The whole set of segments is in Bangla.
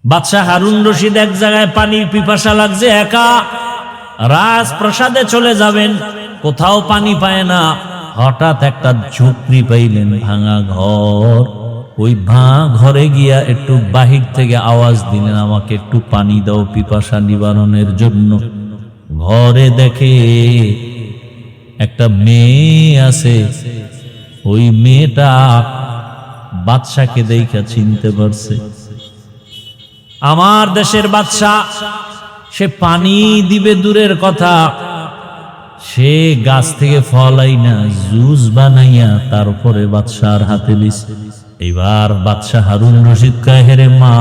বাদশাহ হারুন রশিদ এক জায়গায় পানির পিপাসা লাগছে, একা রাজপ্রাসাদে চলে যাবেন, কোথাও পানি পায় না। হঠাৎ একটা ঝুপড়ি পাইলেন, ভাঙা ঘর। ওই ঘরে গিয়া একটু বাহির থেকে আওয়াজ দিলেন, আমাকে একটু পানি দাও পিপাসা নিবারণের জন্য। ঘরে দেখে একটা মেয়ে আছে, ওই মেয়েটা বাদশাকে দেখা চিনতে পারছে। আমার দেশের বাদশা, সে পানি দিবে দূরের কথা, সে গাছ থেকে ফল আইনা জুস বানাইয়া তারপরে বাদশার হাতে দিছে। এবার বাদশাহ হারুন রশিদ কয়, হেরে মা,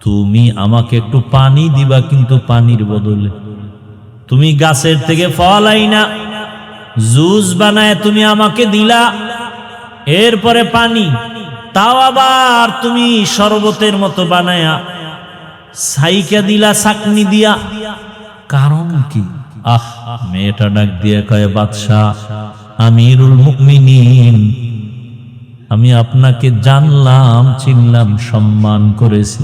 তুমি আমাকে একটু পানি দিবা, কিন্তু পানির বদলে তুমি গাছের থেকে ফল আইনা জুস বানায় তুমি আমাকে দিলা, এরপরে পানি, তাও আবার তুমি শরবতের মতো বানায়া সাইকা দিলা চাকনি দিয়া, কারণ কি? মেয়েটা ডাক দিয়ে কয়, বাদশাহ আমিরুল মুমিনিন, আমি আপনাকে জানলাম, চিনলাম, সম্মান করেছি।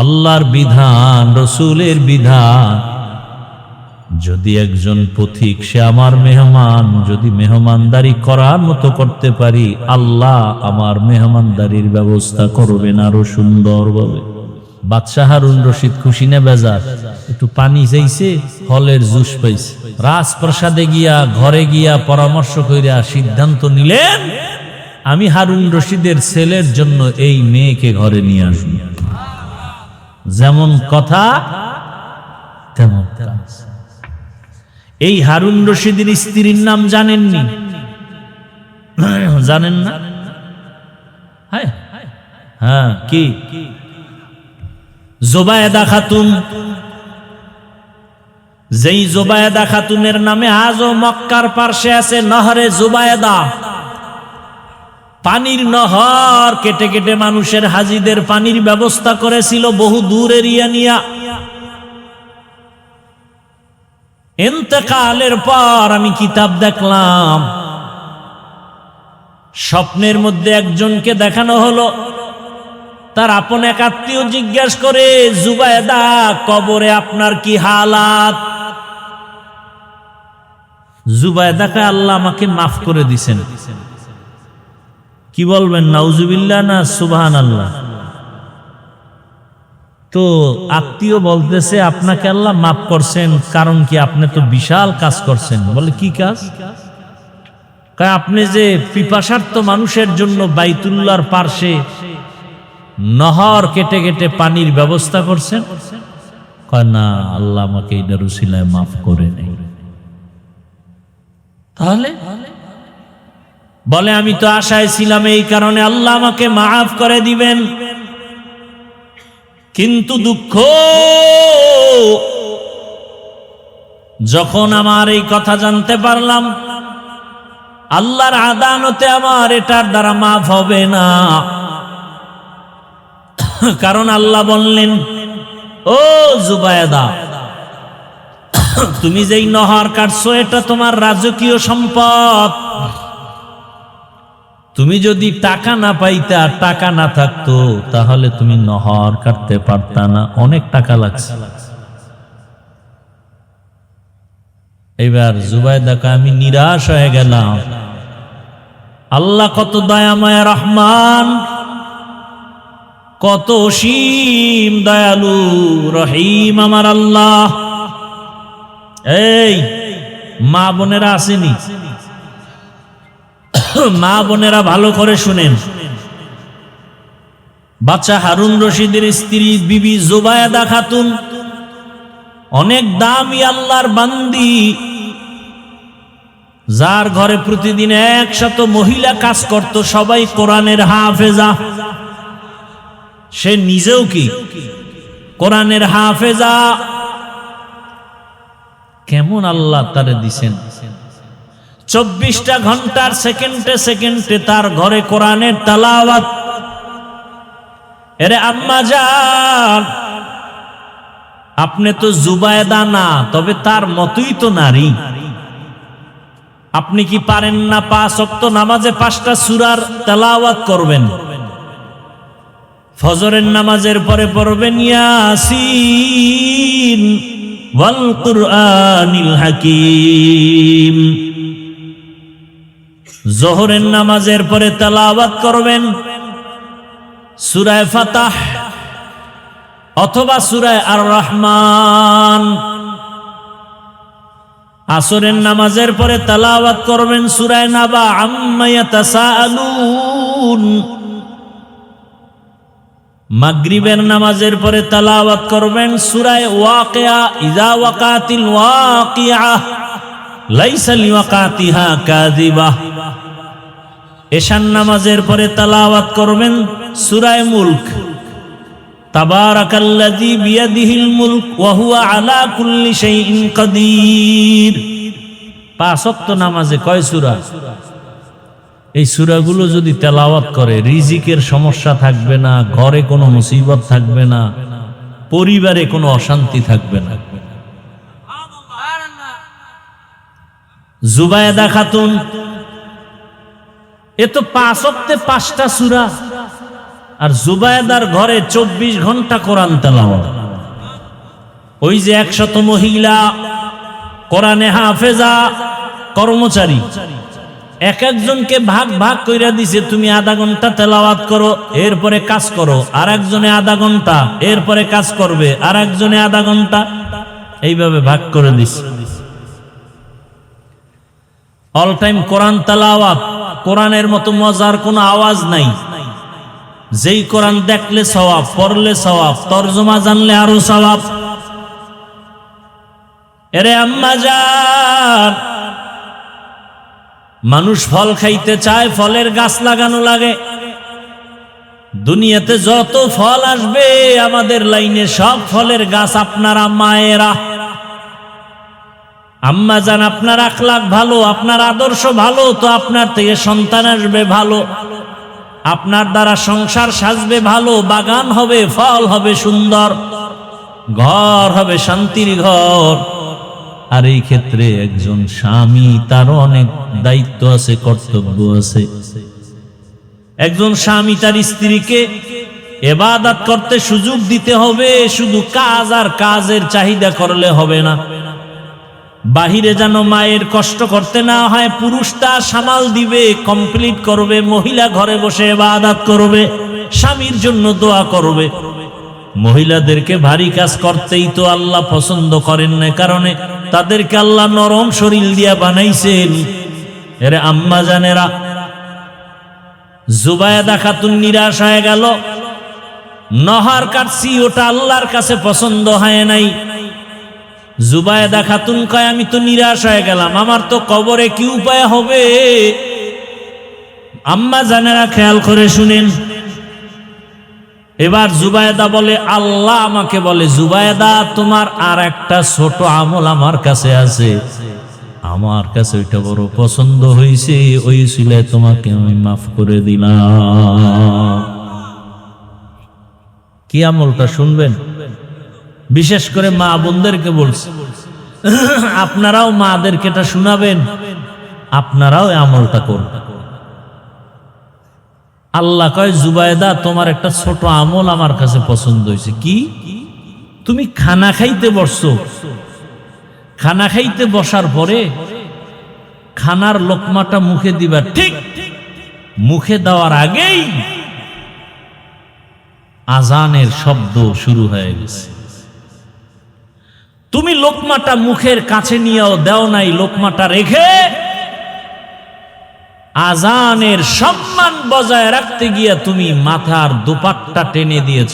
আল্লাহর বিধান, রসুলের বিধান, যদি একজন পথিক সে আমার মেহমান, যদি মেহমানদারি করার মতো করতে পারি, আল্লাহ আমার মেহমানদারির ব্যবস্থা করবেন আরো সুন্দরভাবে। বাদশাহ হারুন রশিদ খুশি না বেজার? একটু পানি চাইছে, ফলের জুস পাইছে। রাজপ্রাসাদে গিয়া, ঘরে গিয়া পরামর্শ কইরা সিদ্ধান্ত নিলেন, আমি হারুন রশিদের ছেলের জন্য এই মেয়েকে ঘরে নিয়ে আসব। যেমন কথা তেমন কাজ। এই হারুন রশিদের স্ত্রীর নাম জানেননি? জানেন না? হ্যাঁ, কি? জোবায়েদা খাতুন। যেই জোবায়েদা খাতুনের নামে আজও মক্কার পার্শ্বে আছে নহরে জোবায়েদা। পানির নহর কেটে কেটে মানুষের, হাজিদের পানির ব্যবস্থা করেছিল বহু দূর এরিয়া নিয়া। ইন্তেকালের পর আমি কিতাব দেখলাম, স্বপ্নের মধ্যে একজনকে দেখানো হলো, তার আপন এক আত্মীয় জিজ্ঞাসা করে, জুবায়েদা কবরে আপনার কি হালাত? জুবায়েদাকে আল্লাহ আমাকে মাফ করে দিছেন। কি বলবেন, নাউজুবিল্লাহ না সুবহানাল্লাহ? তো আত্মীয় বলতেছে, আপনাকে আল্লাহ মাফ করছেন, কারণ কি? আপনি তো বিশাল কাজ করছেন। বলে, কি কাজ? কয়, আপনি যে পিপাসার্ত মানুষের জন্য বাইতুল্লাহর পার্শ্বে নহর কেটে কেটে পানির ব্যবস্থা করছেন। কয়, না, আল্লাহ আমাকে এইটার উসিলায় মাফ করে নেই। তাহলে বলে, আমি তো আশায় ছিলাম, এই কারণে আল্লাহ আমাকে মাফ করে দিবেন। কিন্তু দুঃখ, যখন আমার এই কথা জানতে পারলাম, আল্লাহর আদালতে আমার এটার দ্বারা মাফ হবে না। কারণ আল্লাহ বললেন, ও জুবায়েদা, তুমি যেই নহর কাটছো, এটা তোমার রাজকীয় সম্পদ। তুমি যদি টাকা না পাইতা, টাকা না থাকতো, তাহলে তুমি নহর কাটতে পারতা না, অনেক টাকা লাগছে। এবার জুবায়েদাকে আমি নিরাশ হয়ে গেলাম। আল্লাহ কত দয়াময় রহমান, কত অসীম দয়ালু রহিম আমার আল্লাহ। এই মা বোনেরা আসেনি? মা বোনেরা ভালো করে শুনেন। বাদশা হারুন রশিদের স্ত্রী বিবি জুবায়েদা খাতুন অনেক দামি আল্লাহর বান্দি, যার ঘরে প্রতিদিন 100 মহিলা কাজ করত, সবাই কোরআনের হাফেজা। সে নিজেও কি কোরআনের হাফেজা। কেমন আল্লাহ তারে দিছেন, 24টা ঘন্টার সেকেন্ডে সেকেন্ডে তার ঘরে কোরআনের তেলাওয়াত। এরে আম্মা জান, আপনি তো জুবায়েদা না, তবে তার মতই তো নারী। আপনি কি পারেন না 5 ওয়াক্ত নামাজে 5টা সূরার তেলাওয়াত করবেন? ফজরের নামাজের পরে পড়বেন ইয়াসিন ওয়াল কুরআনিল হাকীম। যোহরের নামাজের পরে তেলাওয়াত করবেন সূরা ফাতাহ অথবা সূরা আর রহমান। আসরের নামাজের পরে তেলাওয়াত করবেন সূরা নাবা আম্মা ইয়াতাসাআলুন। মাগরিবের নামাজের পরে তেলাওয়াত করবেন সূরা ওয়াকিয়া ইযা ওয়াকাতিল ওয়াকিয়া লাইসা লিওয়াকাতিহা কাযিবা। এশার নামাজের পরে তেলাওয়াত করবেন সূরা মুলক তাবারাকাল্লাযী বিয়াদিহিল মুলক ওয়া হুয়া আলা কুল্লি শাইইন কাদির। পাঁচ ওয়াক্ত নামাজে কয় সূরা? এই সূরাগুলো যদি তেলাওয়াত করে রিজিকের সমস্যা থাকবে না, ঘরে কোনো মুসিবত থাকবে না, পরিবারে কোনো অশান্তি থাকবে না। জুবায়েদা খাতুন, এ তো পাঁচ ওয়াক্তে 5টা সূরা, আর জুবায়েদার ঘরে 24 ঘন্টা কোরআন তেলাওয়াত। ওই যে 100 মহিলা কোরআনে হাফেজা কর্মচারী, এক একজনকে ভাগ ভাগ কইরা দিছে, তুমি আধা ঘন্টা তেলাওয়াত করো, এরপরে কাজ করো, আর একজনে আধা ঘন্টা, এরপরে কাজ করবে, আর একজনে আধা ঘন্টা, এইভাবে ভাগ করে দিছে। অল টাইম কোরআন তেলাওয়াত। কোরআনের মতো মজার কোনো আওয়াজ নাই। যেই কোরআন দেখলে সওয়াব, পড়লে সওয়াব, তরজমা জানলে আরো সওয়াব। এরে আম্মা জান, মানুষ ফল খাইতে চায়, ফলের গাছ লাগানো লাগে। দুনিয়াতে যত ফল আসবে আমাদের লাইনে সব ফলের গাছ আপনারা মায়েরা। আম্মা জান, আপনার আখলাক ভালো, আপনার আদর্শ ভালো, তো আপনার থেকে সন্তান আসবে ভালো, আপনার দ্বারা সংসার সাজবে ভালো, বাগান হবে, ফল হবে সুন্দর, ঘর হবে শান্তির ঘর। আর এই ক্ষেত্রে একজন স্বামী, তারও অনেক দায়িত্ব আছে, কর্তব্য আছে। একজন স্বামী তার স্ত্রীকে ইবাদত করতে সুযোগ দিতে হবে। শুধু কাজ আর কাজের চাহিদা করলে হবে না। বাহিরে যেন মায়ের কষ্ট করতে না হয়, পুরুষটা সামাল দিবে, কমপ্লিট করবে, মহিলা ঘরে বসে ইবাদত করবে, স্বামীর জন্য দোয়া করবে। মহিলাদেরকে ভারী কাজ করতেই তো আল্লাহ পছন্দ করেন না, কারণে তাদেরকে আল্লাহ নরম শরীর দিয়া বানাইছেন। এর আম্মা জানেরা, জুবায়েদা খাতুন নিরাশ হয়ে গেল, নহর কাটছি, ওটা আল্লাহর কাছে পছন্দ হয় নাই। জুবায়েদা খাতুন কয়, আমি তো নিরাশ হয়ে গেলাম, আমার তো কবরে কি উপায় হবে? আম্মা জানেরা খেয়াল করে শুনেন। এবার জুবায়েদা বলে, আল্লাহ আমাকে বলে, জুবায়েদা তোমার আর একটা ছোট আমল আমার কাছে আছে, আমার কাছে ওইটা বড় পছন্দ হয়েছে, ওই সিলায় তোমাকে আমি মাফ করে দিলাম। কি আমলটা শুনবেন? বিশেষ করে মা বোনদেরকে বলছে, আপনারাও মাদেরকে এটা শোনাবেন, আপনারাও আমলটা করবেন। আল্লাহ কয়, জুবায়েদা তোমার একটা ছোট আমল আমার কাছে পছন্দ হয়েছে। কি? তুমি খানা খাইতে বসছো, খানা খাইতে বসার পরে খানার লোকমাটা মুখে দিবা, ঠিক মুখে দেওয়ার আগেই আজানের শব্দ শুরু হয়ে গেছে। তুমি লোকমাটা মুখের কাছে নিয়েও দেও নাই, লোকমাটা রেখে আজানের সম্মান বজায় রাখতে গিয়ে তুমি মাথার দুপাট্টা টেনে দিয়েছ।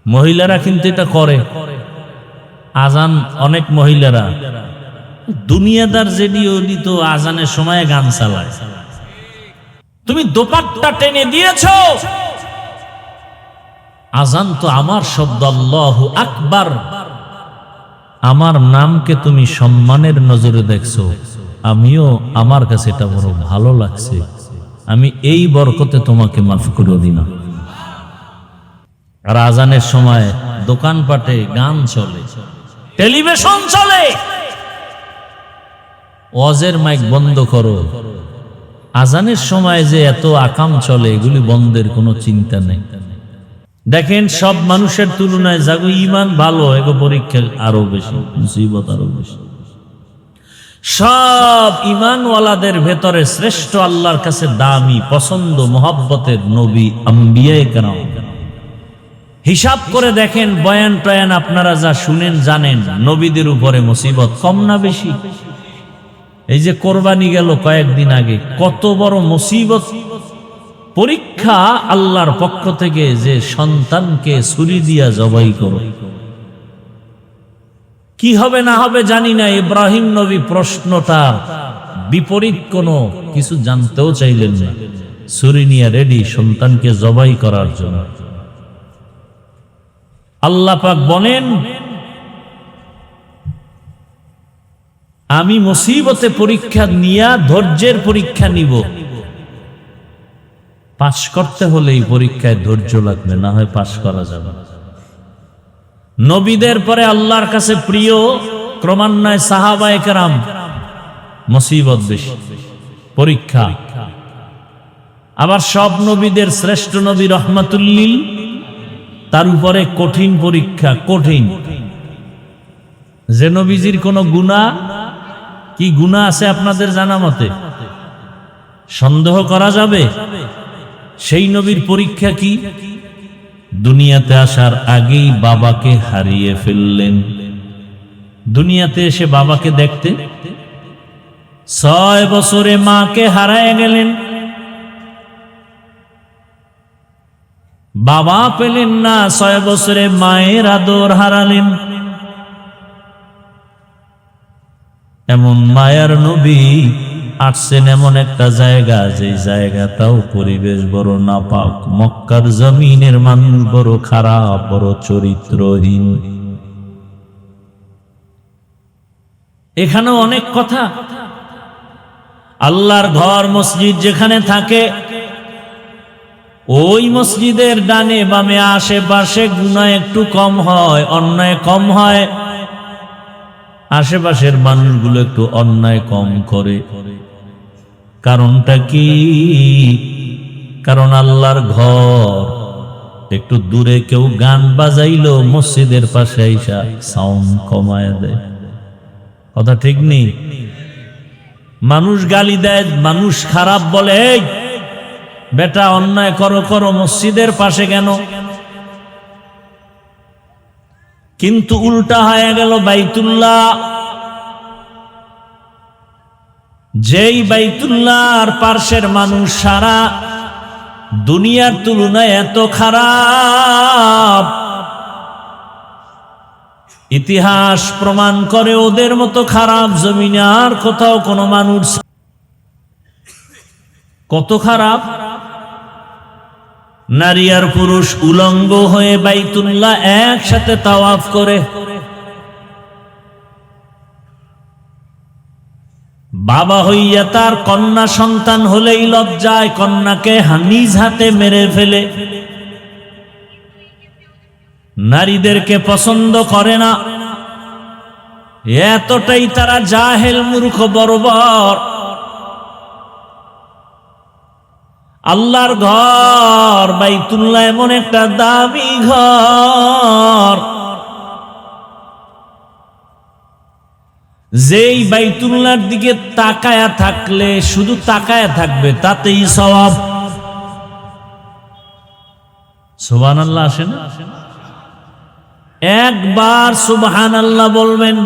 মহিলারা কিন্তু এটা করে। আজান, অনেক মহিলারা দুনিয়াদার জেডিও দিত, আজানের সময় গান চালায়। তুমি দুপাট্টা টেনে দিয়েছ। আজান তো আমার শব্দ, আল্লাহু আকবার, আমার নামকে তুমি সম্মানের নজরে দেখছো, আমিও, আমার কাছে এটা বড় ভালো লাগছে, আমি এই বরকতে তোমাকে মাফ করে দিলাম। আর আজানের সময় দোকানপাটে গান চলে, টেলিভিশন চলে, ওয়াজের মাইক বন্ধ করো, আজানের সময় যে এত আকাম চলে, এগুলি বন্ধের কোনো চিন্তা নেই। দেখেন সব মানুষের তুলনায় যাগো ঈমান ভালো, এগো পরীক্ষা আরো বেশি, মুসিবত আরো বেশি। সব ঈমানওয়ালাদের ভেতরে শ্রেষ্ঠ, আল্লাহর কাছে দামি, পছন্দ, মহব্বতের নবী আম্বিয়ায়ে কেরাম। হিসাব করে দেখেন, বয়ান টয়ান আপনারা যা শুনেন জানেন, নবীদের উপরে মুসিবত কম না বেশি? এই যে কোরবানি গেল কয়েকদিন আগে, কত বড় মুসিবত, পরীক্ষা আল্লাহর পক্ষ থেকে, যে সন্তানকে ছুরি দিয়া জবাই করো। কি হবে না হবে জানি না, ইব্রাহিম নবী প্রশ্নটা বিপরীত কোনো কিছু জানতেও চাইলেন না, ছুরি নিয়ে রেডি সন্তানকে জবাই করার জন্য। আল্লাহ পাক বলেন, আমি মুসিবতে পরীক্ষা নিয়া ধৈর্যের পরীক্ষা নিব। পাশ করতে হলে এই পরীক্ষায় ধৈর্য লাগবে, না হয় পাশ করা যাবে না। নবীদের পরে আল্লাহর কাছে প্রিয় ক্রমান্বয়ে সাহাবায়ে কেরাম, মুসিবত বেশি, পরীক্ষা। আবার সব নবীদের শ্রেষ্ঠ নবী রহমাতুল্লিল, তার উপরে কঠিন পরীক্ষা, কঠিন। যে নবীজির কোনো গুনাহ, কি গুনাহ আছে আপনাদের জানা মতে? সন্দেহ করা যাবে? সেই নবীর পরীক্ষা কি? দুনিয়াতে আসার আগেই বাবাকে হারিয়ে ফেললেন। দুনিয়াতে এসে বাবাকে দেখতে 6 বছরে মাকে হারায় গেলেন, বাবা পেলেন না, 6 বছরে মায়ের আদর হারালেন। এমন মায়ার নবী আসছেন এমন একটা জায়গা, যে জায়গাটাও পরিবেশ বড় নাপাক, মক্কার জমিনের মানুষ বড় খারাপ, বড় চরিত্রহীন। এখানেও অনেক কথা। আল্লাহর ঘর মসজিদ যেখানে থাকে, ওই মসজিদের ডানে বামে আশেপাশে গুনাহ একটু কম হয়, অন্যায় কম হয়। আশেপাশের মানুষগুলো একটু অন্যায় কম করে। কারণটা কি? কারণ আল্লাহর ঘর একটু দূরে কেউ গান বাজাইলো, মসজিদের পাশে আইসা সাউন্ড কমায় দেয়। কথা ঠিক নেই? মানুষ গালি দেয়, মানুষ খারাপ বলে, এই বেটা অন্যায় করো করো, মসজিদের পাশে কেন? কিন্তু উল্টা হয়ে গেল বাইতুল্লাহ। যেই বাইতুল্লাহর পার্শ্বের মানুষ সারা দুনিয়ার তুলনায় এত খারাপ, ইতিহাস প্রমাণ করে ওদের মতো খারাপ জমিনে আর কোথাও কোনো মানুষ। কত খারাপ! নারী আর পুরুষ উলঙ্গ হয়ে বাইতুল্লাহ একসাথে তাওয়াফ করে। বাবা হইয়া তার কন্যা সন্তান হলেই লজ্জায় কন্যাকে নিজ হাতে মেরে ফেলে। নারীদেরকে পছন্দ করে না, এতটাই তারা জাহেল, মূর্খ, বর্বর। আল্লাহর ঘর বাইতুল্লাহ এমন একটা দামি ঘর, যেই বাইতুল্লাহর দিকে তাকায়া থাকলে, শুধু তাকায়া থাকবে, তাতেই সওয়াব। সুবহানাল্লাহ আসে না? একবার সুবহানাল্লাহ বলবেন,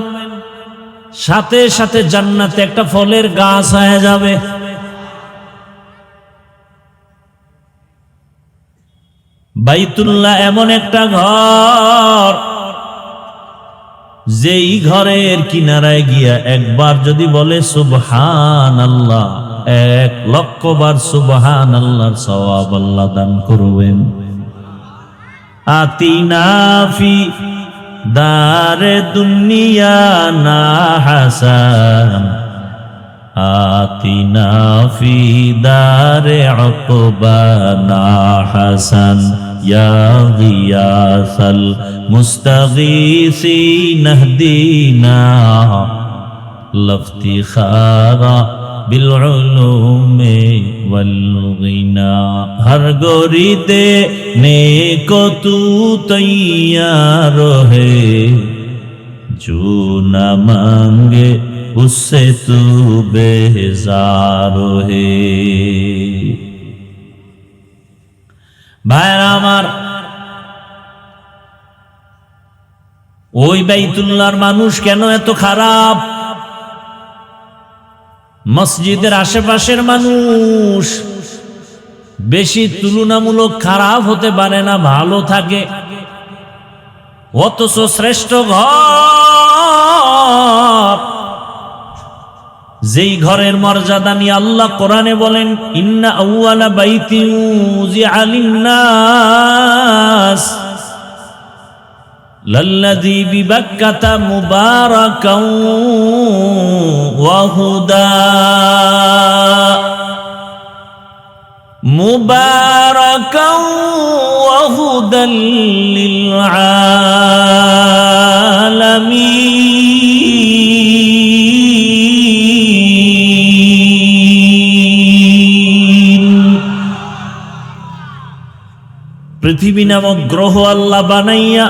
সাথে সাথে জান্নাতে একটা ফলের গাছ হয়ে যাবে। বাইতুল্লাহ এমন একটা ঘর, যেই ঘরের কিনারায় গিয়া একবার যদি বলে সুবহানাল্লাহ, 1,00,000 বার সুবহানাল্লাহর সওয়াব আল্লাহ দান করবেন। আতিনা ফি দারে দুনিয়া না হাসান, আতিনা ফি দারে উকবানা হাসান, ইয়া গিয়াসাল মুস্তাগীসিন ইহদিনা লাফতিখারা বিল উলুমি ওয়াল গিনা হর গরিতে নেকো তু তৈয়ার হে जो न मांगे उससे तू बेजार है। ভাইরা আমার, ওই বাইতুল্লাহর মানুষ কেন এত খারাপ? মসজিদের আশেপাশের মানুষ বেশি তুলনামূলক খারাপ হতে পারে না, ভালো থাকে। অথচ শ্রেষ্ঠ ঘর, যেই ঘরের মর্যাদা নিয়ে আল্লাহ কোরআনে বলেন, ইন্না আউয়ালা বাইতিন উযিআ লিন-নাস লাল্লাযী বিবাক্কাতা মুবারাকান ওয়া হুদা মুবারাকান ওয়া হুদাল লিল আলামিন। পৃথিবী নামক গ্রহ আল্লাহ বানাইয়া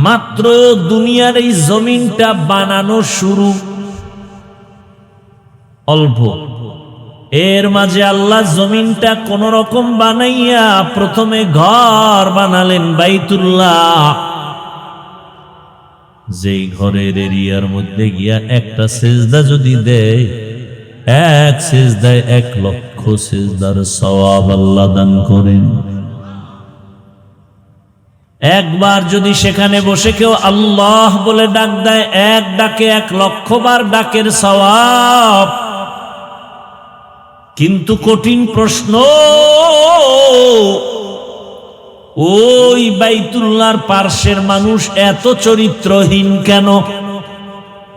মাত্র দুনিয়ার এই জমিনটা বানানো শুরু অল্প, এর মাঝে আল্লাহ জমিনটা কোন রকম বানাইয়া প্রথমে ঘর বানালেন বাইতুল্লাহ। যেই ঘরের এরিয়ার মধ্যে গিয়া একটা সিজদা যদি দেয়, এক সিজদায় 1,00,000 সিজদার সওয়াব আল্লাহ দান করেন। একবার যদি সেখানে বসে কেউ আল্লাহ বলে ডাক দেয়, এক ডাকে 1,00,000 বার ডাকের সওয়াব। কিন্তু কঠিন প্রশ্ন, ওই বাইতুল্লাহর পার্শ্বের মানুষ এত চরিত্রহীন কেন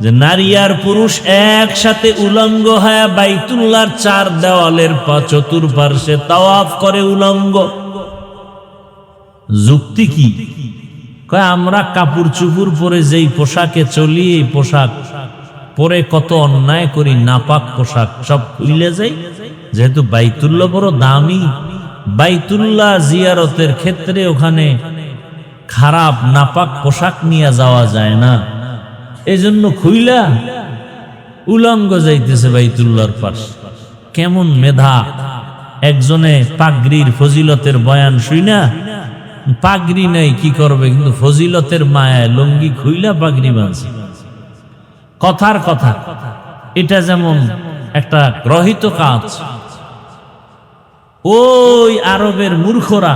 যে নারী আর পুরুষ একসাথে উলঙ্গ হয়ে বাইতুল্লাহর 4 দেওয়ালের চতুর্পার্শ্বে তাওয়াফ করে উলঙ্গ? যুক্তি কি? কয় আমরা কাপড় চুপুর পরে যেই পোশাকে চলি, এই পোশাক পরে কত অন্যায় করি, নাপাক পোশাক সব খুলে যাই। যেহেতু বাইতুল্লাহ বড় দামি, বাইতুল্লাহ জিয়ারতের ক্ষেত্রে ওখানে খারাপ নাপাক পোশাক নিয়ে যাওয়া যায় না, এজন্য খুইলা উলঙ্গ যাইতেছে বাইতুল্লাহর পাশ। কেমন মেধা! একজনে পাগড়ির ফজিলতের বয়ান শুইনা, পাগড়ি নেই কি করবে, কিন্তু ফজিলতের মায়ায় লুঙ্গি খুইলা পাগড়ি বাঁধছে। কথার কথা, এটা যেমন একটা গ্রহিত কাজ। ওই আরবের মূর্খরা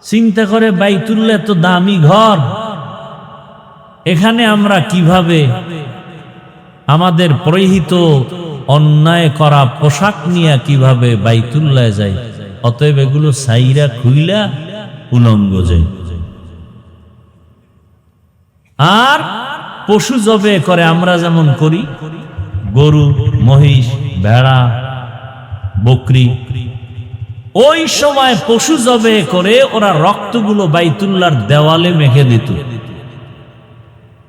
চিন্তা করে বাইতুল্লাহ এত দামি ঘর, এখানে আমরা কিভাবে আমাদের পরিহিত অন্যায় করা পোশাক নিয়ে কিভাবে বাইতুল্লাহ যাই? অতএব এগুলো সাইরা খুইলা উলঙ্গ যাই। আর পশু জবে করে আমরা যেমন করি, গরু, মহিষ, ভেড়া, বকরি, ওই সময় পশু জবে করে ওরা রক্তগুলো বাইতুল্লাহর দেওয়ালে মেখে দিত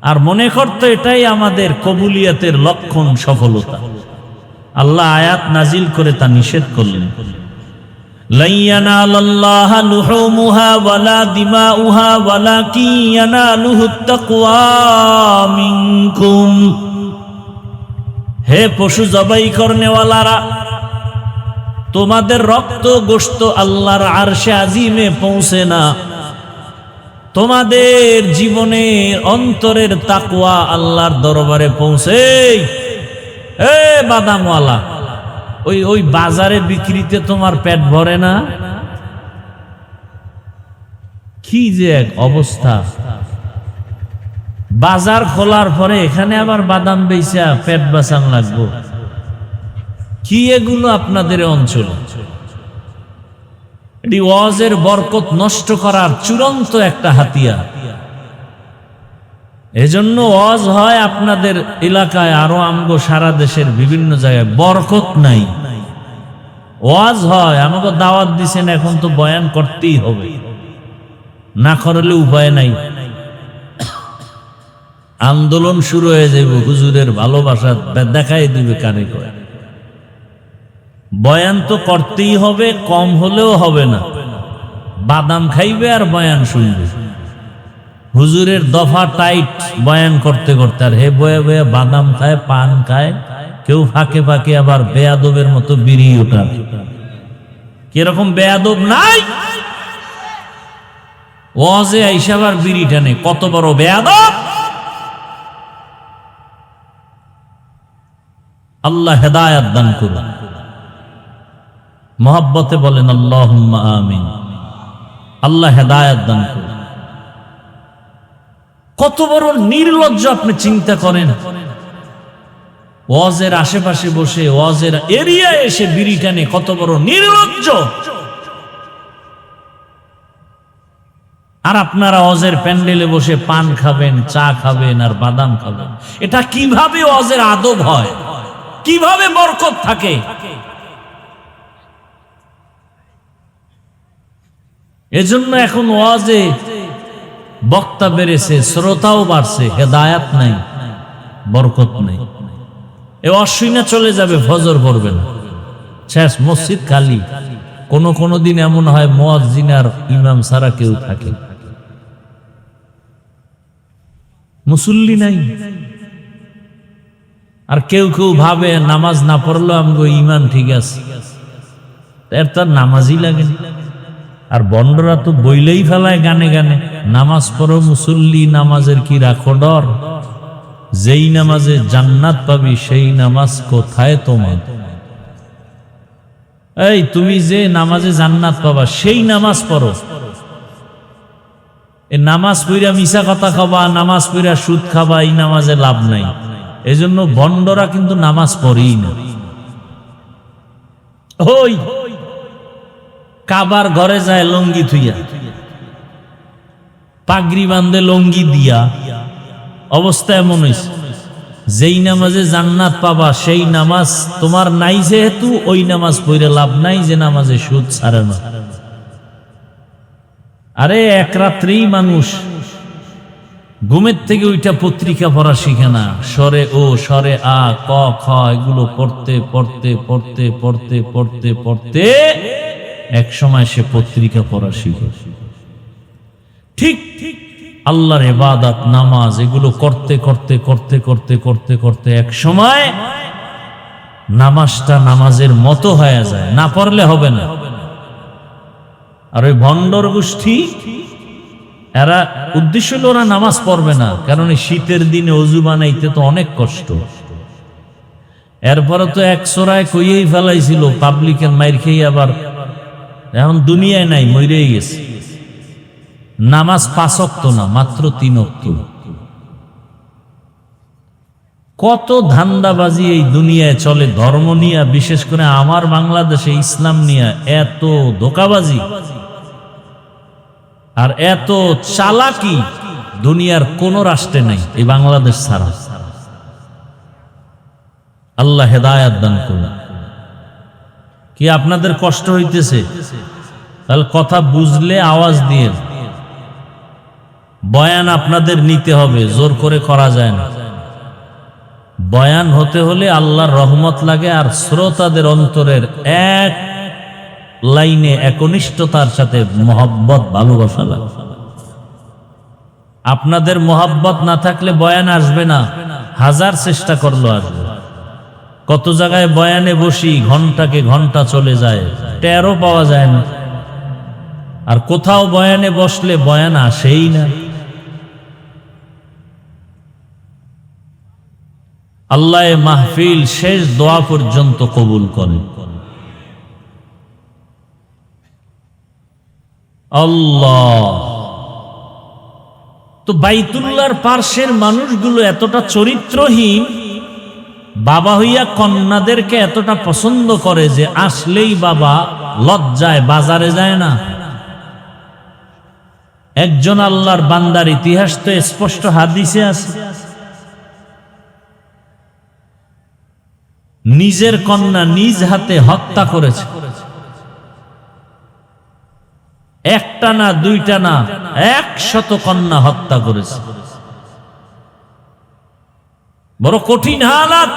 আর মনে করতো এটাই আমাদের কবুলিয়াতের লক্ষণ, সফলতা। আল্লাহ আয়াত নাজিল করে তা নিষেধ করলেন, lan yanalallaha luhumuha wala dima'uha walakin yanaluhu at-taqwa minkum। হে পশু জবাই করনেওয়ালারা, তোমাদের রক্ত গোশত আল্লাহর আরশে আজিমে পৌঁছে না, তোমাদের জীবনের অন্তরের তাকওয়া আল্লাহর দরবারে পৌঁছে। এ বাদামওয়ালা, ওই বাজারে বিক্রিতে তোমার পেট ভরে না? কি যে এক অবস্থা! বাজার খোলার পরে এখানে আবার বাদাম বেচা পেট বাঁচান লাগবো? কি এগুলো আপনাদের অঞ্চল? এটি ওয়াজের বরকত নষ্ট করার চূড়ান্ত একটা হাতিয়ার। এজন্য ওয়াজ হয় আপনাদের এলাকায়, আরো আমগো সারা দেশের বিভিন্ন জায়গায়। বরকত নাই, ওয়াজ হয়, আমাকে দাওয়াত দিছেন, এখন তো বয়ান করতেই হবে, না করলে উপায় নাই। আন্দোলন শুরু হয়ে যাবে, হুজুরের ভালোবাসা দেখাই দিবে কানে কয়। বয়ান তো করতেই হবে, কম হলেও হবে না। বাদাম খাইবে আর বয়ান শুনবে। হুজুরের দফা টাইট বয়ান করতে করতে, আর হে বয়ে বয়ে বাদাম খায়, পান খায়, কেউ ফাঁকে ফাঁকে আবার বেয়াদবের মতো বিড়ি ওঠার। কিরকম বেয়াদব নাই? ওয়াজে আইসা আবার বিড়ি টানে, কত বড় বেয়াদব! আল্লাহ হেদায়াত দান করুন। মহব্বতে বলেন আল্লাহুম্মা আমিন। আল্লাহ হেদায়াত দান করুন। কত বড় নির্লজ্জ আপনি চিন্তা করেন। ওয়াজের আশেপাশে বসে, ওয়াজের এরিয়ায় এসে বিড়ি টানে, কত বড় নির্লজ্জ! আর আপনারা ওয়াজের প্যান্ডেলে বসে পান খাবেন, চা খাবেন আর বাদাম খাবেন। এটা কিভাবে ওয়াজের আদব হয়? কিভাবে বরকত থাকে? এজন্য এখন ওয়াজে বক্তা বেড়েছে, শ্রোতাও বাড়ছে, হেদায়াত নাই, বরকত নাই। এ অশ্বিনা চলে যাবে, ফজর পড়বে না, শেষ, মসজিদ খালি। কোন দিন এমন হয় মুয়াজ্জিন আর ইমাম ছাড়া কেউ থাকে, মুসল্লি নাই। আর কেউ কেউ ভাবে নামাজ না পড়লো আমগো ইমান ঠিক আছে, এর তার নামাজই লাগে না। আর বন্ডরা তো বইলেই ফেলায় গানে গানে, নামাজ পড়ো মুসল্লি, নামাজের কি রাখো ডর, যেই নামাজে জান্নাত পাবি সেই নামাজ কোথায় তোমার। এই তুমি যে নামাজে জান্নাত পাবা সেই নামাজ পড়ো। এই নামাজ পড়া মিশা কথা খাবা, নামাজ পড়া সুদ খাবা, এই নামাজে লাভ নাই। এজন্য বন্ডরা কিন্তু নামাজ পড়েই না। ওই কাবার ঘরে যায় লঙ্গি থুইয়া, পাগড়ি বান্ধে লঙ্গি দিয়া, অবস্থা এমন হইছে যেই নামাজে জান্নাত পাবা সেই নামাজ তোমার নাই, যেহেতু ওই নামাজ পড়ে লাভ নাই যে নামাজে সুদ ছাড়ে না। আরে এক রাত্রেই মানুষ ঘুমের থেকে ওইটা পত্রিকা পড়া শিখে না, সরে ও, সরে আ, ক, খ এগুলো পড়তে পড়তে পড়তে পড়তে পড়তে পড়তে এক সময় সে পত্রিকা পড়া শিখে। ঠিক আল্লাহর ইবাদত, নামাজ এগুলো করতে করতে করতে করতে করতে করতে এক সময় নামাজটা নামাজের মতো হয়ে যায়, না পড়লে হবে না। আর ওই ভণ্ডর গোষ্ঠী, এরা উদ্দেশ্য হলো ওরা নামাজ পড়বে না, কারণ এই শীতের দিনে অজু বানাইতে তো অনেক কষ্ট। এরপরে তো এক চোরায় কইয়েই ফেলাইছিল, পাবলিকের মাইর খেয়ে আবার এখন দুনিয়ায় নাই, মরেই গেছে। নামাজ 5 ওয়াক্ত না, মাত্র 3 ওয়াক্ত। কত ধান্দাবাজি এই দুনিয়ায় চলে ধর্ম নিয়ে, বিশেষ করে আমার বাংলাদেশে ইসলাম নিয়ে এত ধোঁকাবাজি আর এত চালাকি দুনিয়ার কোন রাষ্ট্রে নাই, এই বাংলাদেশ ছাড়া। আল্লাহ হেদায়াত দান করুন। কি আপনাদের কষ্ট হইতেছে? তাহলে কথা বুঝলে আওয়াজ দিয়ে বয়ান আপনাদের নিতে হবে, জোর করে করা যায় না। বয়ান হতে হলে আল্লাহর রহমত লাগে আর শ্রোতাদের অন্তরের এক লাইনে একনিষ্ঠতার সাথে মহব্বত, ভালোবাসা লাগে। আপনাদের মহব্বত না থাকলে বয়ান আসবে না, হাজার চেষ্টা করলো আসবে। কত জায়গায় বয়ানে বসি, ঘন্টাকে ঘন্টা চলে যায়, টেরও পাওয়া যায় না। আর কোথাও বয়ানে বসলে বয়ান আসেই না। আল্লাহ মাহফিল শেষ দোয়া পর্যন্ত কবুল করেন। আল্লাহ তো বাইতুল্লাহর পার্শ্বের মানুষগুলো এতটা চরিত্রহীন, বাবা হইয়া কন্যাদেরকে এতটা পছন্দ করে যে আসলেই বাবা লজ্জায় বাজারে যায় না। একজন আল্লাহর বান্দার ইতিহাস তো স্পষ্ট হাদিসে আছে, নিজের কন্যা নিজ হাতে হত্যা করেছে। একটা না, দুইটা না, 100 কন্যা হত্যা করেছে। বড় কঠিন হালাত।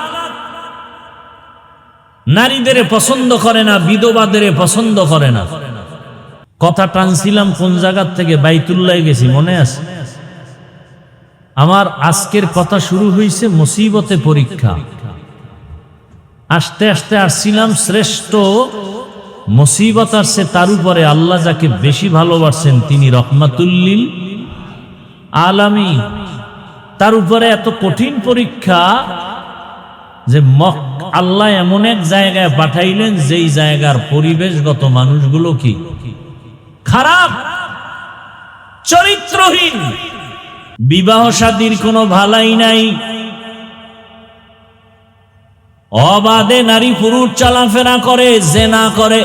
নারীদের পছন্দ করে না, বিধবাদের পছন্দ করে না। কথা টানছিলাম কোন জায়গার থেকে, বাইতুল্লাহ গেছি, মনে আছে? আমার আজকের কথা শুরু হয়েছে মুসিবতে পরীক্ষা। আস্তে আস্তে আসছিলাম শ্রেষ্ঠ মুসিবত আসছে, তার উপরে আল্লাহ যাকে বেশি ভালোবাসেন তিনি রহমাতুল্লিল আলামিন। তার উপরে এত কঠিন পরীক্ষা যে আল্লাহ এমন এক জায়গায় পাঠাইলেন যেই জায়গার পরিবেশগত মানুষগুলো কি খারাপ, চরিত্রহীন, বিবাহ শাদীর কোনো ভালাই নাই, অবাধে নারী পুরুষ চলাফেরা করে, জেনা করে।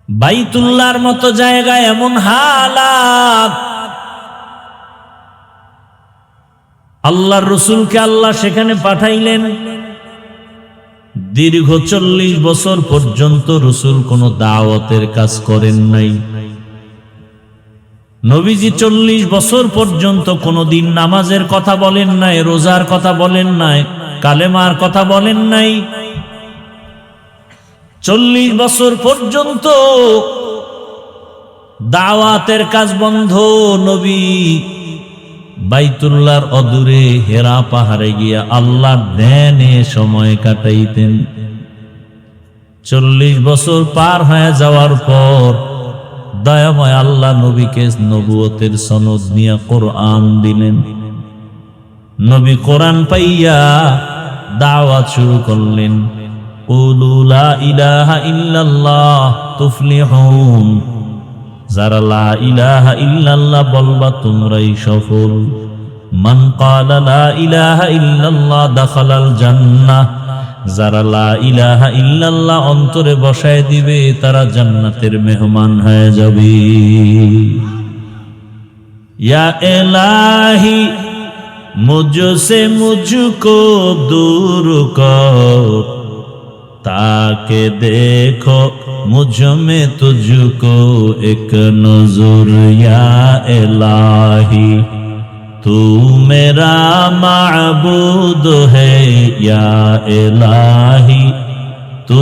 বাইতুল্লাহর মতো জায়গায় এমন হালাত, আল্লাহর রসুলকে আল্লাহ সেখানে পাঠাইলেন। দীর্ঘ 40 বছর পর্যন্ত রসুল কোনো দাওয়াতের কাজ করেন নাই। নবীজি 40 বছর পর্যন্ত কোনোদিন নামাজের কথা বলেন নাই, রোজার কথা বলেন নাই, কালেমার কথা বলেন নাই। 40 বছর পর্যন্ত দাওয়াতের কাজ বন্ধ। নবী বাইতুল্লাহর অদূরে হেরা পাহাড়ে গিয়া আল্লাহর ধ্যানে সময় কাটাইতেন। 40 বছর পার হয়ে যাওয়ার পর দয়াময় আল্লাহ নবীকে নবুয়তের সনদ নিয়ে কোরআন দিলেন। নবী কোরআন পাইয়া দাওয়াত শুরু করলেন, কুলু লা ইলাহা ইল্লাল্লাহ তুফলিহুন। যারা লা ইলাহা ইল্লাল্লাহ বলবা তোমরাই সফল। মান ক্বালা লা ইলাহা ইল্লাল্লাহ দাখালাল জান্নাহ। যারা লা ইলাহা ইল্লাল্লাহ অন্তরে বসায় দিবে তারা জান্নাতের মেহমান হয়ে যাবে। ইয়া ইলাহি মুঝসে মুঝকো দূর কর, তাকে দেখো मुझ में तुझको एक नजर। या इलाही तू मेरा माबूद है, या इलाही तू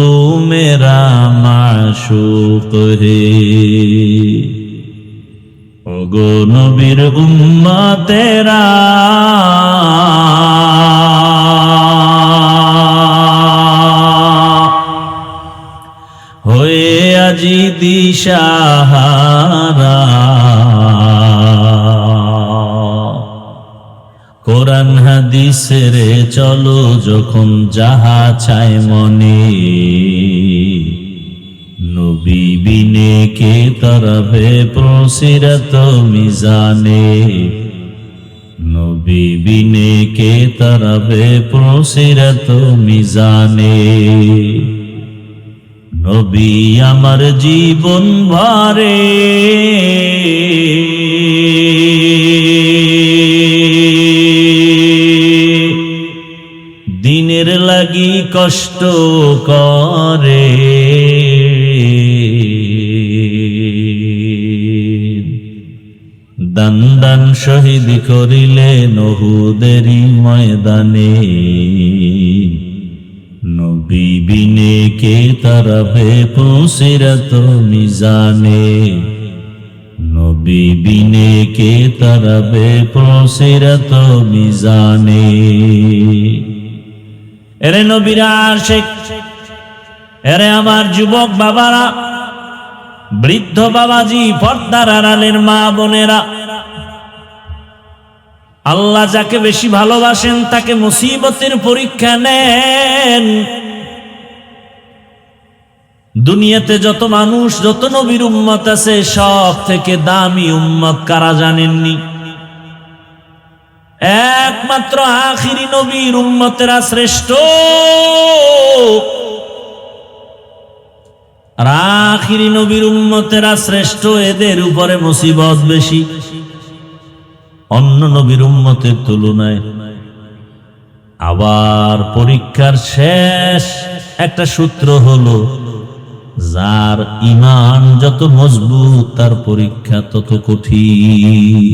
मेरा माशूक है। ओगो नबीर उम्मा तेरा হয়ে আজি দিশাহারা। কোরআন হাদিসের চলো যখন যাহা চায় মনে, নবী বিনে কে তরবে প্রসিরত মিজানে। নবী বিনে কে তরবে প্রসিরত মিজানে। নবী আমার জীবন ভরে দিনের লাগি কষ্ট করে। দান দান শহীদ করিলেন উহুদেরই ময়দানে। নবী বিনে কে তরবে প্রসিরত মিজানে। নবী বিনে কে তরবে প্রসিরত মিজানে। এরে নবীর আশিক, এরে আমার যুবক বাবারা, বৃদ্ধ বাবাজি, পর্দার আড়ালের মা বোনেরা, আল্লাহ যাকে বেশি ভালোবাসেন তাকে মুসিবতের পরীক্ষা নেন। দুনিয়াতে যত মানুষ, যত নবীর উম্মত আছে, সব থেকে দামি উম্মত কারা জানেননি? একমাত্র আখিরি নবীর উম্মতেরা শ্রেষ্ঠ। আর আখিরি নবীর উম্মতেরা শ্রেষ্ঠ, এদের উপরে মুসিবত বেশি অন্য নবীর উম্মতের তুলনায়। আবার পরীক্ষার শেষ একটা সূত্র হলো, যার ঈমান যত মজবুত তার পরীক্ষা তত কঠিন।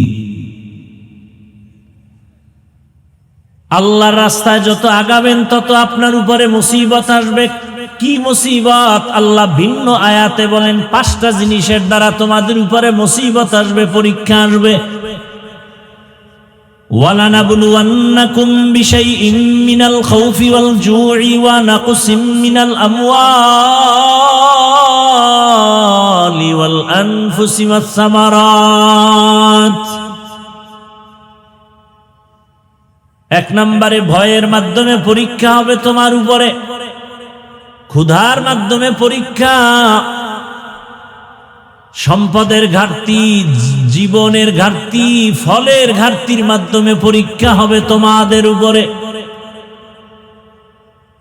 আল্লাহর রাস্তায় যত আগাবেন তত আপনার উপরে মুসিবত আসবে। কি মুসিবত? আল্লাহ ভিন্ন আয়াতে বলেন 5টা জিনিসের দ্বারা তোমাদের উপরে মুসিবত আসবে, পরীক্ষা আসবে। ওয়ালানাবলুওয়ান্নাকুম বিশাইইম মিনাল খাউফি ওয়াল জু'i ওয়া নাকসিম মিনাল আমওয়ালি ওয়াল আনফুসি ওয়াস সামারাত। 1 নম্বরে ভয়ের মাধ্যমে পরীক্ষা হবে তোমার উপরে, ক্ষুধার মাধ্যমে পরীক্ষা, সম্পদের ঘাটতি, জীবনের ঘাটতি, ফলের ঘাটতির মাধ্যমে পরীক্ষা হবে তোমাদের উপরে।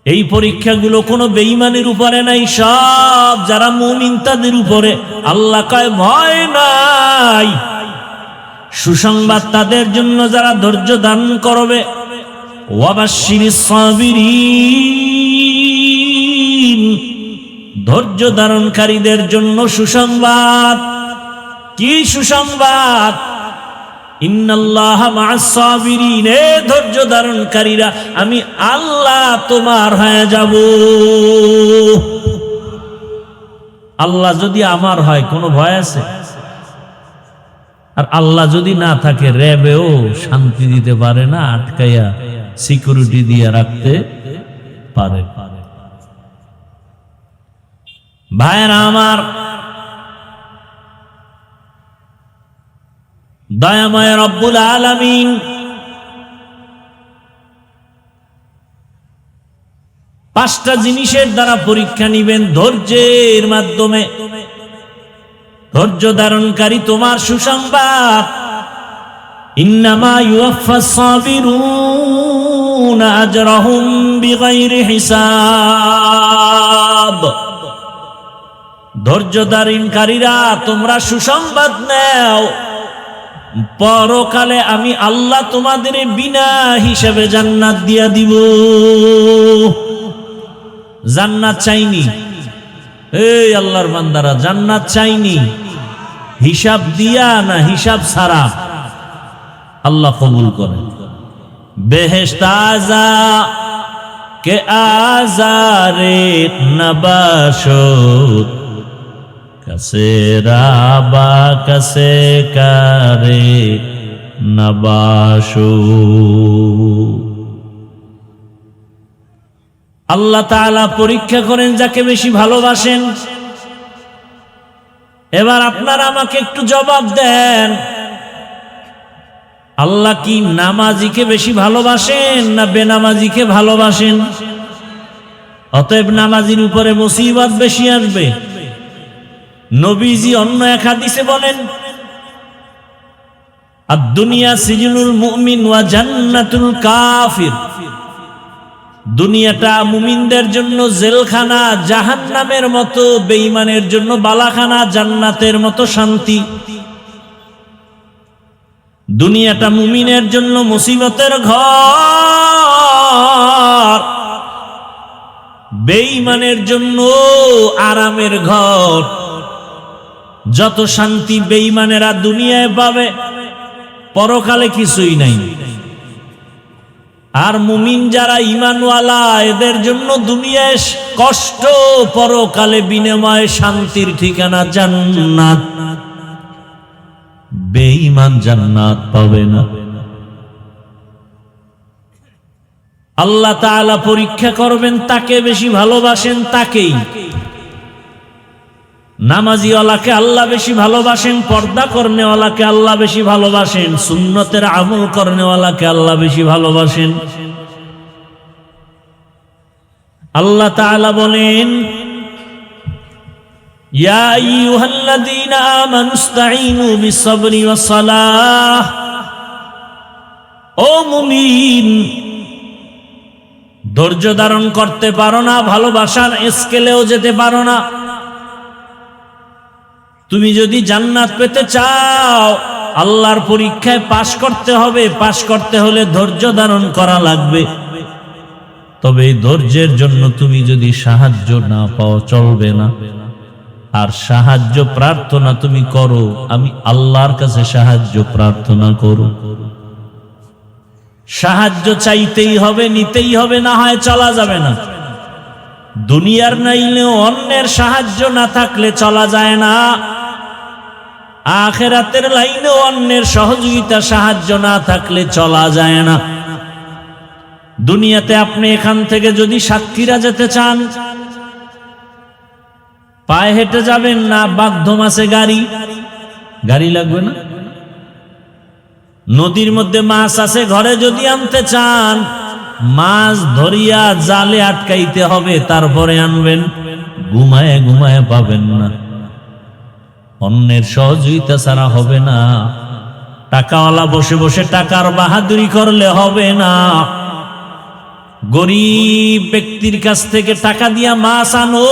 এই পরীক্ষাগুলো কোনো বেঈমানের উপরে নাই, সব যারা মুমিন তাদের উপরে। আল্লাহ কয় ভয় নাই, সুসংবাদ তাদের জন্য যারা ধৈর্য ধারণ করবে। ওয়াবাশশিরিস সাবিরিন, ধৈর্য ধারণকারীদের জন্য সুসংবাদ। কি সুসংবাদ? ইন্নাল্লাহা মা'আস সাবিরিন, এ ধৈর্য ধারণকারীরা আমি আল্লাহ তোমার হয়ে যাব। আল্লাহ যদি আমার হয় কোনো ভয় আছে? আর আল্লাহ যদি না থাকে র্যাবেও শান্তি দিতে পারে না, আটকাইয়া সিকিউরিটি দিয়ে রাখতে পারে। ভাইরা আমার, দয়াময় রব্বুল আলামিন পাঁচটা জিনিসের দ্বারা পরীক্ষা নিবেন ধৈর্যের মাধ্যমে। ধৈর্য ধারণকারী তোমার সুসংবাদ, ইন্নামা ইউওয়াফাস সাবিরুনা আজরাহুম বিগাইরি হিসাব। ধৈর্য ধারণকারীরা তোমরা সুসংবাদ নাও, পরকালে আমি আল্লাহ তোমাদের বিনা হিসাবে জান্নাত দিয়া দিব। জান্নাত চাইনি, এই আল্লাহর বান্দারা, জান্নাত চাইনি হিসাব দিয়া না হিসাব ছাড়া, আল্লাহ কবুল করে। বেহেশত আযা কে আজারে নবাশত, কাসে রাবা কাসে কারে নবাশো। আল্লাহ তাআলা পরীক্ষা করেন যাকে বেশি ভালোবাসেন। এবার আপনারা আমাকে একটু জবাব দেন, আল্লাহ কি নামাজিকে বেশি ভালোবাসেন না বেনামাজিকে ভালোবাসেন? অতএব নামাজির উপরে মুসিবত বেশি আসবে। নবীজি অন্য এক হাদিসে বলেন, আদ-দুনিয়া সিজনুল মুমিন ওয়া জান্নাতুল কাফির। দুনিয়াটা মুমিনদের জন্য জেলখানা, জাহান্নামের মতো বেঈমানের জন্য বালাখানা, জান্নাতের মতো শান্তি। দুনিয়াটা মুমিনের জন্য মুসিবতের ঘর, বেঈমানের জন্য আরামের ঘর। যত শান্তি বেঈমানেরা দুনিয়ায় পাবে, পরকালে কিছুই নাই। আর মুমিন যারা ঈমানওয়ালা, এদের জন্য দুনিয়ায় কষ্ট, পরকালে বিনিময়ে শান্তির ঠিকানা জান্নাত। বেঈমান জান্নাত পাবে না। আল্লাহ তাআলা পরীক্ষা করবেন, তাকে বেশি ভালোবাসেন তাকেই। নামাজিওয়ালাকে আল্লাহ বেশি ভালোবাসেন, পর্দা করনেওয়ালাকে আল্লাহ বেশি ভালোবাসেন, সুন্নতের আমল করনেওয়ালাকে আল্লাহ বেশি ভালোবাসেন। আল্লাহ তাআলা বলেন, ইয়া আইয়ুহাল্লাযীনা আমানুস্তাঈনু বিস-সাবরি ওয়াস-সালাহ। ও মুমিন, ধৈর্য ধারণ করতে পারো না, ভালোবাসার স্কেলেও যেতে পারো না। তুমি যদি জান্নাত পেতে চাও, আল্লাহর পরীক্ষায় পাশ করতে হবে। পাশ করতে হলে ধৈর্য ধারণ করা লাগবে। তবে এই ধৈর্যের জন্য তুমি যদি সাহায্য না পাও চলবে না। আর সাহায্য প্রার্থনা তুমি করো, আমি আল্লাহর কাছে সাহায্য প্রার্থনা করো। সাহায্য চাইতেই হবে, নিতেই হবে, না হয় চলা যাবে না। দুনিয়ার নাইলেও অন্যের সাহায্য না থাকলে চলা যায় না। আখিরাতের লাইনেও অন্যের সহযোগিতা সাহায্য না থাকলে চলা যায় না। দুনিয়াতে আপনি এখান থেকে যদি সাতক্ষীরা যেতে চান, পায়ে হেঁটে যাবেন না মাধ্যম আছে গাড়ি? গাড়ি লাগবে না? নদীর মধ্যে মাছ আছে, ঘরে যদি আনতে চান মাছ ধরিয়া জালে আটকাইতে হবে, তারপরে আনবেন। ঘুমায় ঘুমায় পাবেন না। অন্যের সহযোগিতা ছাড়া হবে না। টাকাওয়ালা বসে বসে টাকার বাহাদুরি করলে হবে না। গরিব ব্যক্তির কাছ থেকে টাকা দিয়া মাছ আনো।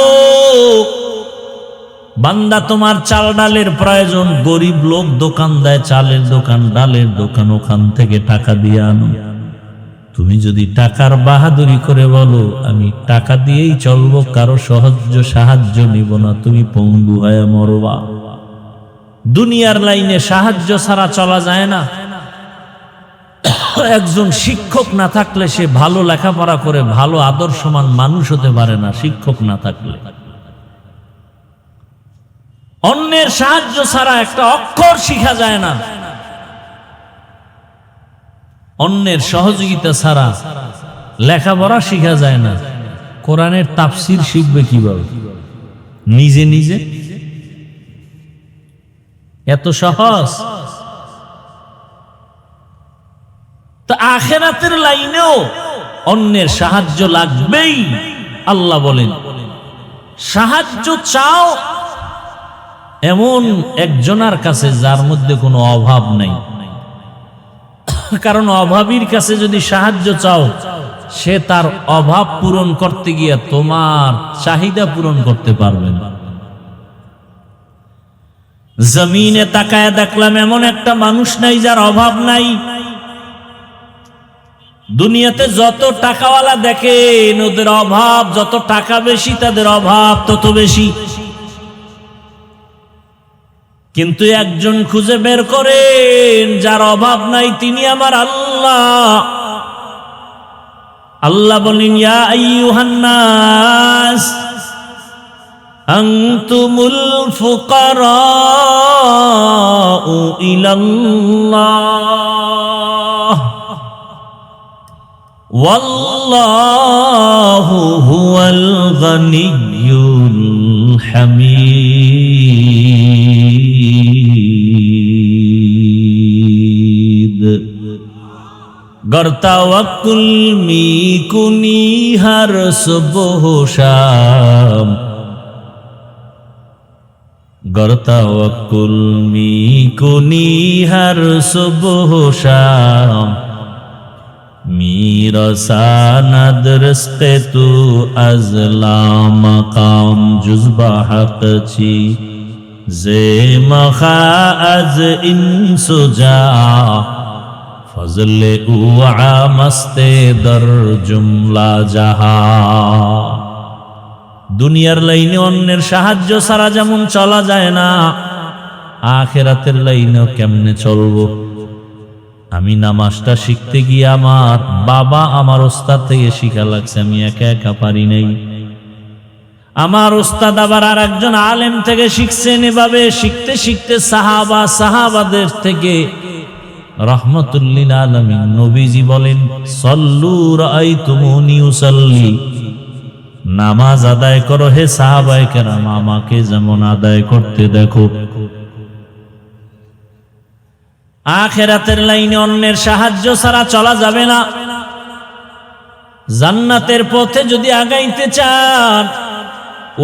বান্দা, তোমার চাল ডালের প্রয়োজন, গরিব লোক দোকান দেয়, চালের দোকান, ডালের দোকান, ওখান থেকে টাকা দিয়ে আনো। তুমি যদি টাকার বাহাদুরি করে বলো আমি টাকা দিয়েই চলবো, কারো সাহায্য নিব না, তুমি পঙ্গু হয়ে মরবা। দুনিয়ার লাইনে সাহায্য ছাড়া চলা যায় না। একজন শিক্ষক না থাকলে সে ভালো লেখাপড়া করে ভালো আদর্শমান মানুষ হতে পারে না। শিক্ষক না থাকলে, অন্যের সাহায্য ছাড়া একটা অক্ষর শিখা যায় না। অন্যের সহযোগিতা ছাড়া লেখাপড়া শিখা যায় না। কোরআনের তাফসীর শিখবে কিভাবে? নিজে নিজে? এত সহজ? তো আখিরাতের লাইনেও অন্যের সাহায্য লাগবেই। আল্লাহ বলেন, সাহায্য চাও এমন একজনের কাছে যার মধ্যে কোনো অভাব নাই। কারণ অভাবীর কাছে যদি সাহায্য চাও, সে তার অভাব পূরণ করতে গিয়ে তোমার চাহিদা পূরণ করতে পারবে না। জমিনে তাকায় দেখলাম এমন একটা মানুষ নাই যার অভাব নাই। দুনিয়াতে যত টাকাওয়ালা দেখেন ওদের অভাব, যত টাকা বেশি তাদের অভাব তত বেশি। কিন্তু একজন খুঁজে বের করেন যার অভাব নাই, তিনি আমার আল্লাহ। আল্লাহ বলেন, ইয়া আইয়ুহান নাস আনতুমুল ফুকারাউ ইলাল্লাহ ওয়াল্লাহু হুয়াল গানিয়্যুল হামিদ। गर तवक्कुल मी कुनी हर सुबह शाम, गर तवक्कुल मी कुनी हर सुबह शाम, मीरा सानद रिस्क़े तू अज़ला मकाम जुज़्बा हक़ छी जे मखा अज इंसुजा फजले उआ मस्ते दर जुमला জাহা। দুনিয়ার লাইনে অন্যের সাহায্য ছাড়া যেমন চলা যায় না, আখিরাতের লাইনেও কেমনে চলবো? আমি নামাজটা শিখতে গিয়ে আমার বাবা আমার ওস্তাদ থেকে শিখা লাগছে, আমি একা একা পারি নাই। আমার ওস্তাদ আবার আর একজন আলেম থেকে শিখছেন। এভাবে শিখতে শিখতে সাহাবাদের থেকে রাহমাতুল্লিল আলামিন নবীজি বলেন, সল্লু রাআইতুমুনি উসাল্লি, নামাজ আদায় করো হে সাহাবায়ে কেরাম, আমাকে যেমন আদায় করতে দেখো। আখিরাতের লাইনে অন্যের সাহায্য ছাড়া চলা যাবে না। জান্নাতের পথে যদি আগাইতে চান,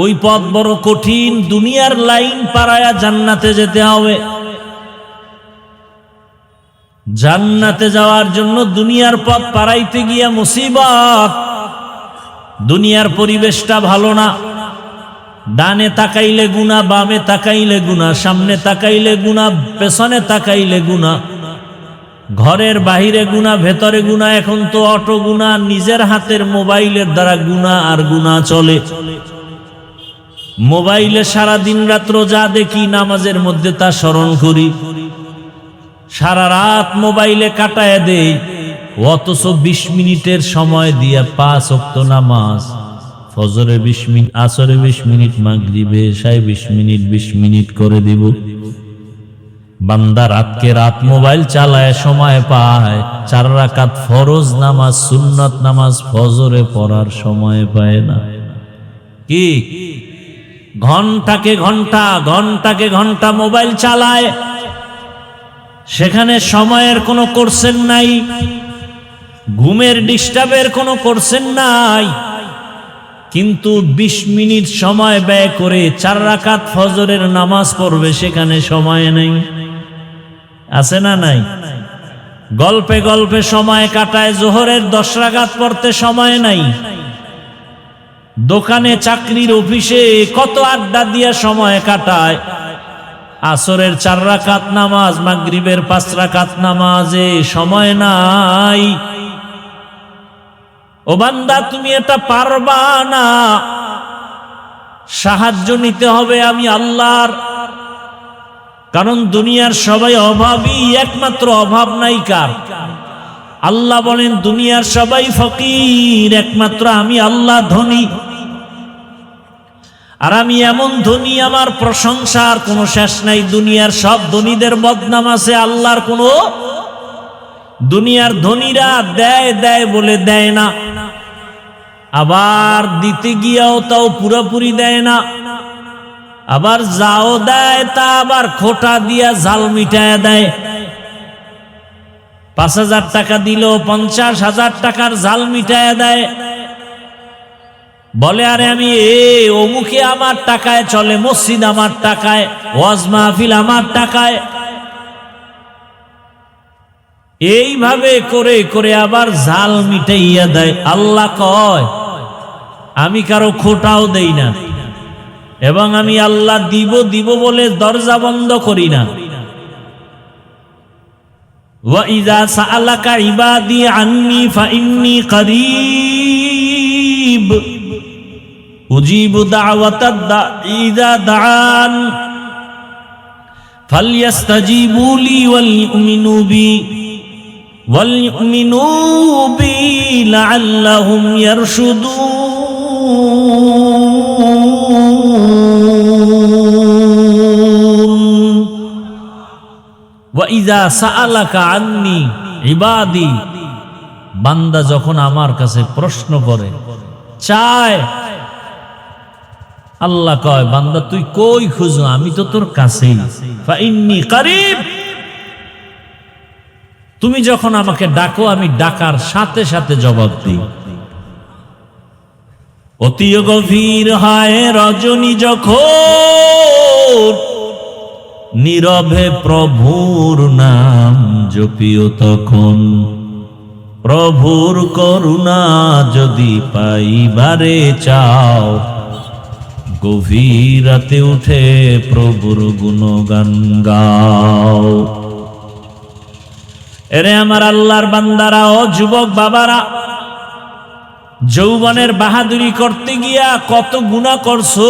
ওই পথ বড় কঠিন। দুনিয়ার লাইন পারায়া জান্নাতে যেতে হবে। জান্নাতে যাওয়ার জন্য দুনিয়ার পথ পারাইতে গিয়া মুসিবত। দুনিয়ার পরিবেশটা ভালো না। ডানে তাকাইলে গুনাহ, বামে তাকাইলে গুনাহ, সামনে তাকাইলে গুনাহ, পেছনে তাকাইলে গুনাহ, ঘরের বাহিরে গুনাহ, ভেতরে গুনাহ। এখন তো অটো গুনাহ, নিজের হাতের মোবাইলের দ্বারা গুনাহ আর গুনাহ চলে। মোবাইলে সারা দিন রাত্র যা দেখি, নামাজের মধ্যে তা স্মরণ করি। সারা রাত মোবাইলে কাটায় দেই, অথচ 20 মিনিটের সময় দিয়ে 5 ওয়াক্ত নামাজ, ফজরে 20 মিনিট, আসরে 20 মিনিট, মাগরিবে এশায় 20 মিনিট করে দিব। বান্দা রাতকে রাত মোবাইল চালায় সময় পায়, 4 রাকাত ফরজ নামাজ, সুন্নত নামাজ ফজরে পড়ার সময় পায় না। কি ঘন্টাকে ঘন্টা মোবাইল চালায়, সেখানে সময়ের কোনো কোর্সেন নাই, ঘুমের ডিস্টার্বের কোনো কোর্সেন নাই, কিন্তু 20 মিনিট সময় ব্যয় করে 4 রাকাত ফজরের নামাজ পড়বে, সেখানে সময় নেই। আছে না নাই? গল্পে গল্পে সময় কাটায়, জোহরের 10 রাকাত পড়তে সময় নাই। দোকানে, চাকরির, অফিসে কত আড্ডা দিয়ে সময় কাটায়, আসরের 4 রাকাত নামাজ, মাগরিবের 5 রাকাত নামাজে সময় নাই। ও বান্দা, তুমি এটা পারবা না, সাহায্য নিতে হবে আমি আল্লাহর। কারণ দুনিয়ার সবাই অভাবী, একমাত্র অভাব নাই কার? আল্লাহ বলেন দুনিয়ার সবাই ফকির, একমাত্র আমি আল্লাহ ধনী। আর আমি এমন ধনী, আমার প্রশংসার কোনো শেষ নাই। দুনিয়ার সব ধনীদের বদনাম আছে, আল্লাহর কোনো। দুনিয়ার ধনীরা দেয় দেয় বলে দেয় না, আবার দিতে গিয়াও তাও পুরোপুরি দেয় না, আবার যাও দেয় তা আবার খোটা দিয়া জাল মিটায় দেয়। 5,000 টাকা দিল 50,000 টাকার জাল মিটায় দেয়। বলে আরে আমি অমুকে আমার টাকায় চলে, মসজিদ আমার টাকায়, ওয়াজ মাহফিল আমার টাকায়। এইভাবে করে করে আবার জাল মিটাইয়া দেয়। আল্লাহ কয় আমি কারো খোটাও দেই না, এবং আমি আল্লাহ দিব দিব বলে দরজা বন্ধ করি না। ওয়া ইযা সাআলাকা ইবাদি আন্নী ফাইন্নী করিব উজিবু দাওয়াতাদ দাঈ ইযা দাআন ফালইস্তাজিবু লি ওয়াল ইউমিনু বি লাআল্লাহুম ইয়ারশুদুন। ওয়া ইযা সাআলাকা আন্নী ইবাদি, বান্দা যখন আমার কাছে প্রশ্ন করে, চায়, আল্লাহ কয় বান্দা তুই কই খুঁজো, আমি তো তোর কাছেই। ফাইন্নী করিব, তুমি যখন আমাকে ডাকো আমি ডাকার সাথে সাথে জবাব দিই। অতি গভীর হয় রজনী যখন, নীরবে প্রভুর নাম জপিও তখন। প্রভুর করুণা যদি পাইবারে চাও, গভীর রাতে উঠে প্রভুর গুণগান গাও। এরে আমার আল্লাহর বান্দারা, ও যুবক বাবারা, যৌবনের বাহাদুরি করতে গিয়া কত গুনাহ করছো।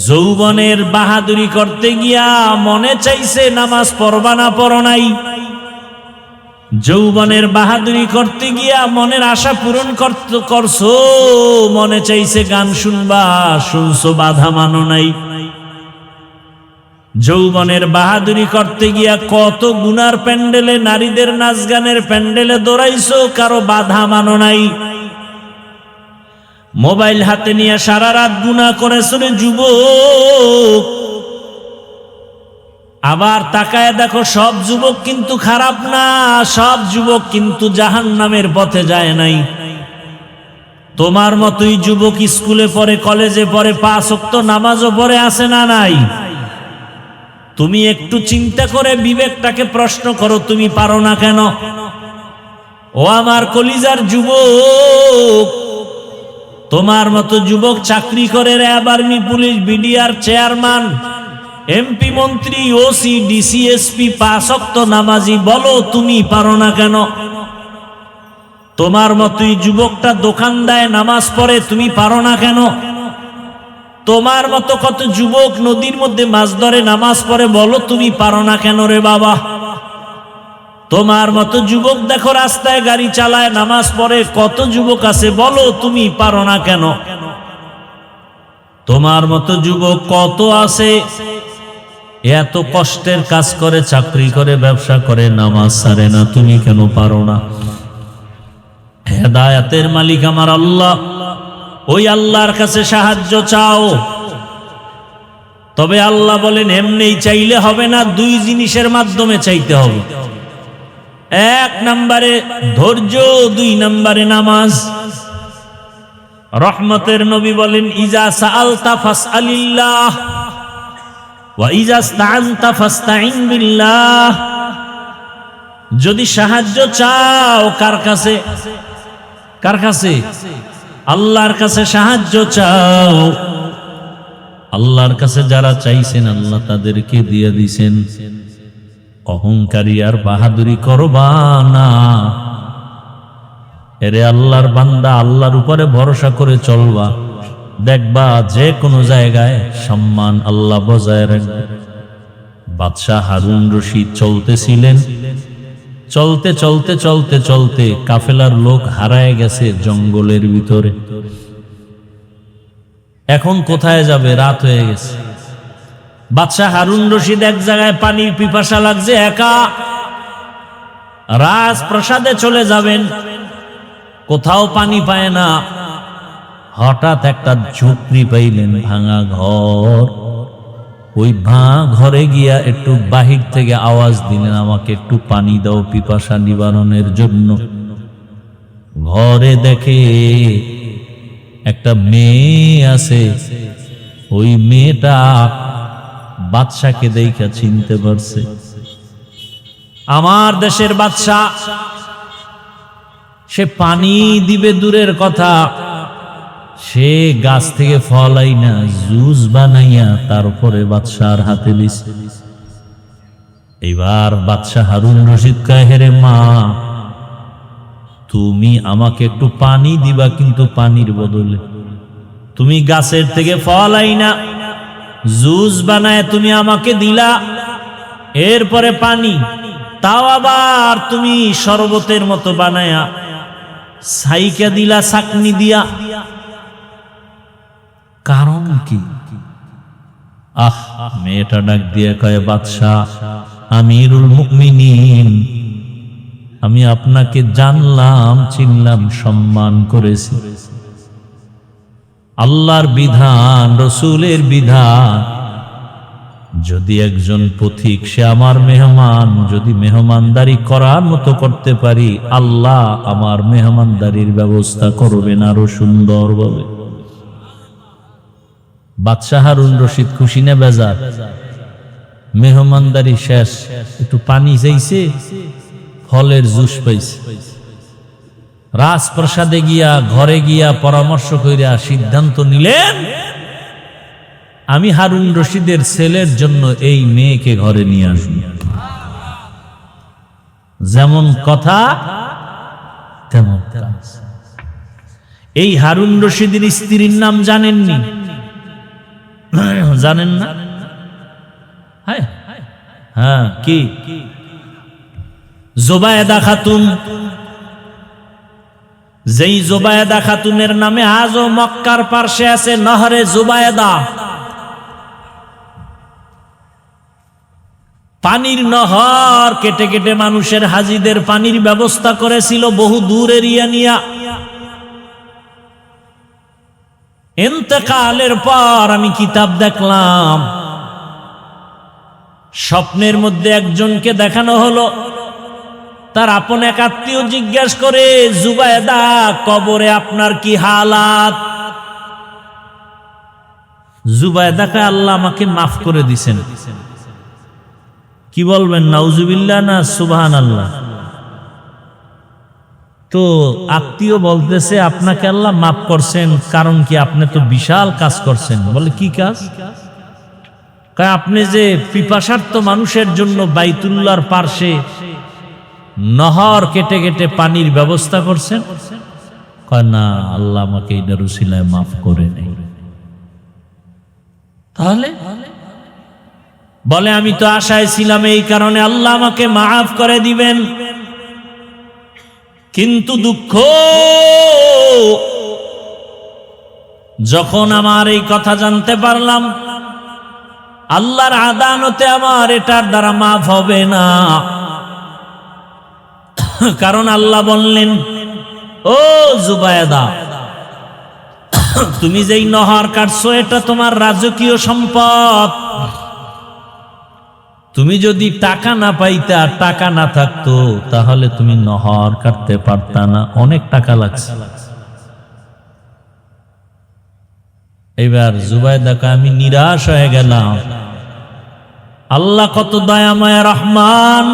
যৌবনের বাহাদুরি করতে গিয়া মনে চাইছে নামাজ পড়বা না, পড়ো নাই। যৌবনের বাহাদুরি করতে গিয়া মনের আশা পূরণ করছো, মনে চাইছে গান শুনবা, শুনছো, বাধা মানো নাই। যৌবনের বাহাদুরি করতে গিয়া কত গুনার প্যান্ডেলে, নারীদের নাচ গানের প্যান্ডেলে দৌড়াইছো, কারো বাধা মানো নাই। মোবাইল হাতে নিয়ে সারা রাত গুনাহ করেছো রে যুবক। আবার তাকায় দেখো, সব যুবক কিন্তু খারাপ না, সব যুবক কিন্তু জাহান্নামের পথে যায় নাই। তোমার মতোই যুবক স্কুলে পড়ে, কলেজে পড়ে, 5 ওয়াক্ত নামাজও পড়ে, আছে না নাই? তুমি একটু চিন্তা করে বিবেকটাকে প্রশ্ন করো, তুমি পারো না কেন? ও আমার কলিজার যুবক, তোমার মতো যুবক চাকরি করে, RAB, army, police, BDR chairman, MP, মন্ত্রী, ওসি, ডিসি, এসপি, 5 ওয়াক্ত নামাজি, বলো তুমি পারো না কেন? তোমার মতোই যুবকটা দোকান দেয়, নামাজ পড়ে, তুমি পারো না কেন? তোমার মতো কত যুবক নদীর মধ্যে মাছ ধরে, নামাজ পড়ে, বলো তুমি পারো না কেন রে বাবা? তোমার মতো যুবক দেখো রাস্তায় গাড়ি চালায়, নামাজ পড়ে, কত যুবক আছে, বলো তুমি পারো না কেন? তোমার মতো যুবক কত আছে, এত কষ্টের কাজ করে, চাকরি করে, ব্যবসা করে, নামাজ ছাড়ে না, তুমি কেন পারো না? হেদায়েতের মালিক আমার আল্লাহ, ওই আল্লাহর কাছে সাহায্য চাও। তবে আল্লাহ বলেন এমনি চাইলে হবে না, দুই জিনিসের মাধ্যমে চাইতে হবে। এক নম্বরে ধৈর্য, দুই নম্বরে নামাজ। রহমতের নবী বলেন ইজা সাআলতা ফাসআলিল্লাহ ওয়া ইজা ইসতাআনতা ফাসতাইন বিল্লাহ। যদি সাহায্য চাও কার কাছে? কার কাছে? আল্লাহর কাছে সাহায্য চাও। আল্লাহর কাছে যারা চাইছেন আল্লাহ তাদেরকে দিয়ে দিছেন। অহংকারী আর বাহাদুরি করবা না। এরে আল্লাহর বান্দা, আল্লাহর উপরে ভরসা করে চলবা, দেখবা যে কোনো জায়গায় সম্মান আল্লাহ বজায় রাখবে। বাদশাহ হারুন রশিদ চলতেছিলেন, চলতে চলতে চলতে চলতে কাফেলার লোক হারায় গেছে জঙ্গলের ভিতরে। এখন কোথায় যাবে? রাত হয়ে গেছে। বাদশাহ হারুন রশিদ এক জায়গায় পানির পিপাসা লাগছে, একা রাজপ্রাসাদে চলে যাবেন, কোথাও পানি পায় না। হঠাৎ একটা ঝুপড়ি পাইলেন, ভাঙা ঘর। ওই ভাঙা ঘরে গিয়া একটু বাহির থেকে আওয়াজ দিলেন, আমাকে একটু পানি দাও পিপাসা নিবারণের জন্য। ঘরে দেখে একটা মেয়ে আছে। ওই মেয়েটা বাদশাকে দেখা চিনতে পারছে। আমার দেশের বাদশা, সে পানি দিবে দূরের কথা, সে গাছ থেকে ফল আইনা জুস বানাইয়া তারপরে বাদশার হাতে দিছে। এবার বাদশাহ হারুন রশিদ কয়, হেরে মা, তুমি আমাকে একটু পানি দিবা, কিন্তু পানির বদলে তুমি গাছের থেকে ফল আইনা জুস বানায় তুমি আমাকে দিলা, এরপরে পানি, তাও আবার তুমি শরবতের মতো বানায়া সাইকা দিলা ছাকনি দিয়া। কারণ কি? মেয়েটা ডাক দিয়ে কয়, বাদশাহ, আমিরুল মুমিনিন, আমি আপনাকে জানলাম, চিনলাম, সম্মান করেছি। আল্লাহর বিধান, রসুলের বিধান, যদি একজন পথিক, সে আমার মেহমান, যদি মেহমানদারি করার মতো করতে পারি, আল্লাহ আমার মেহমানদারির ব্যবস্থা করবেন আরো সুন্দরভাবে। বাদশাহ হারুন রশিদ খুশি না বেজার? মেহমানদারি শেষ, একটু পানি চাইছে, ফলের জুস পাইছে। রাজপ্রাসাদে গিয়া, ঘরে গিয়া পরামর্শ কইরা সিদ্ধান্ত নিলেন, আমি হারুন রশিদের ছেলের জন্য এই মেয়েকে ঘরে নিয়ে আসব। যেমন কথা তেমন কাজ। এই হারুন রশিদের স্ত্রীর নাম জানেননি? জানেন না? হ্যাঁ, কি? জোবায়েদা খাতুন। যেই জোবায়েদা খাতুনের নামে আজও মক্কার পার্শ্বে আছে নহরে জোবায়েদা। পানির নহর কেটে কেটে মানুষের, হাজিদের পানির ব্যবস্থা করেছিল বহু দূর এরিয়া নিয়া। ইন্তেকালের পর আমি কিতাব দেখলাম, স্বপ্নের মধ্যে একজনকে দেখানো হলো, তার আপন এক আত্মীয় জিজ্ঞাসা করে, জুবায়েদা, কবরে আপনার কি হালাত? জুবায়েদাকে আল্লাহ আমাকে মাফ করে দিছেন। কি বলবেন, নাউজুবিল্লাহ না সুবহানাল্লাহ? তো আত্মীয় বলতেছে, আপনাকে আল্লাহ মাফ করছেন, কারণ কি? আপনি তো বিশাল কাজ করছেন। বলে, কি কাজ? আপনি যে পিপাসার্ত মানুষের জন্য বাইতুল্লাহর পার্শ্বে নহর কেটে কেটে পানির ব্যবস্থা করছেন। কয়, না, আল্লাহ আমাকে এটার উসিলায় মাফ করে নেই। তাহলে বলে, আমি তো আশায় ছিলাম, এই কারণে আল্লাহ আমাকে মাফ করে দিবেন। কিন্তু দুঃখ, যখন আমার এই কথা জানতে পারলাম আল্লাহর আদালতে আমার এটার দ্বারা মাফ হবে না। কারণ আল্লাহ বললেন, ও জুবায়দা, তুমি যেই নহর কাটছো এটা তোমার রাজকীয় সম্পদ। তুমি যদি টাকা না পাইতে আর টাকা না থাকতো তাহলে তুমি নহর কাটতে পারতা না, অনেক টাকা লাগছে। এবার জুবায়দাকে আমি নিরাশ হয়ে গেলাম। আল্লাহ কত দয়াময় রহমান,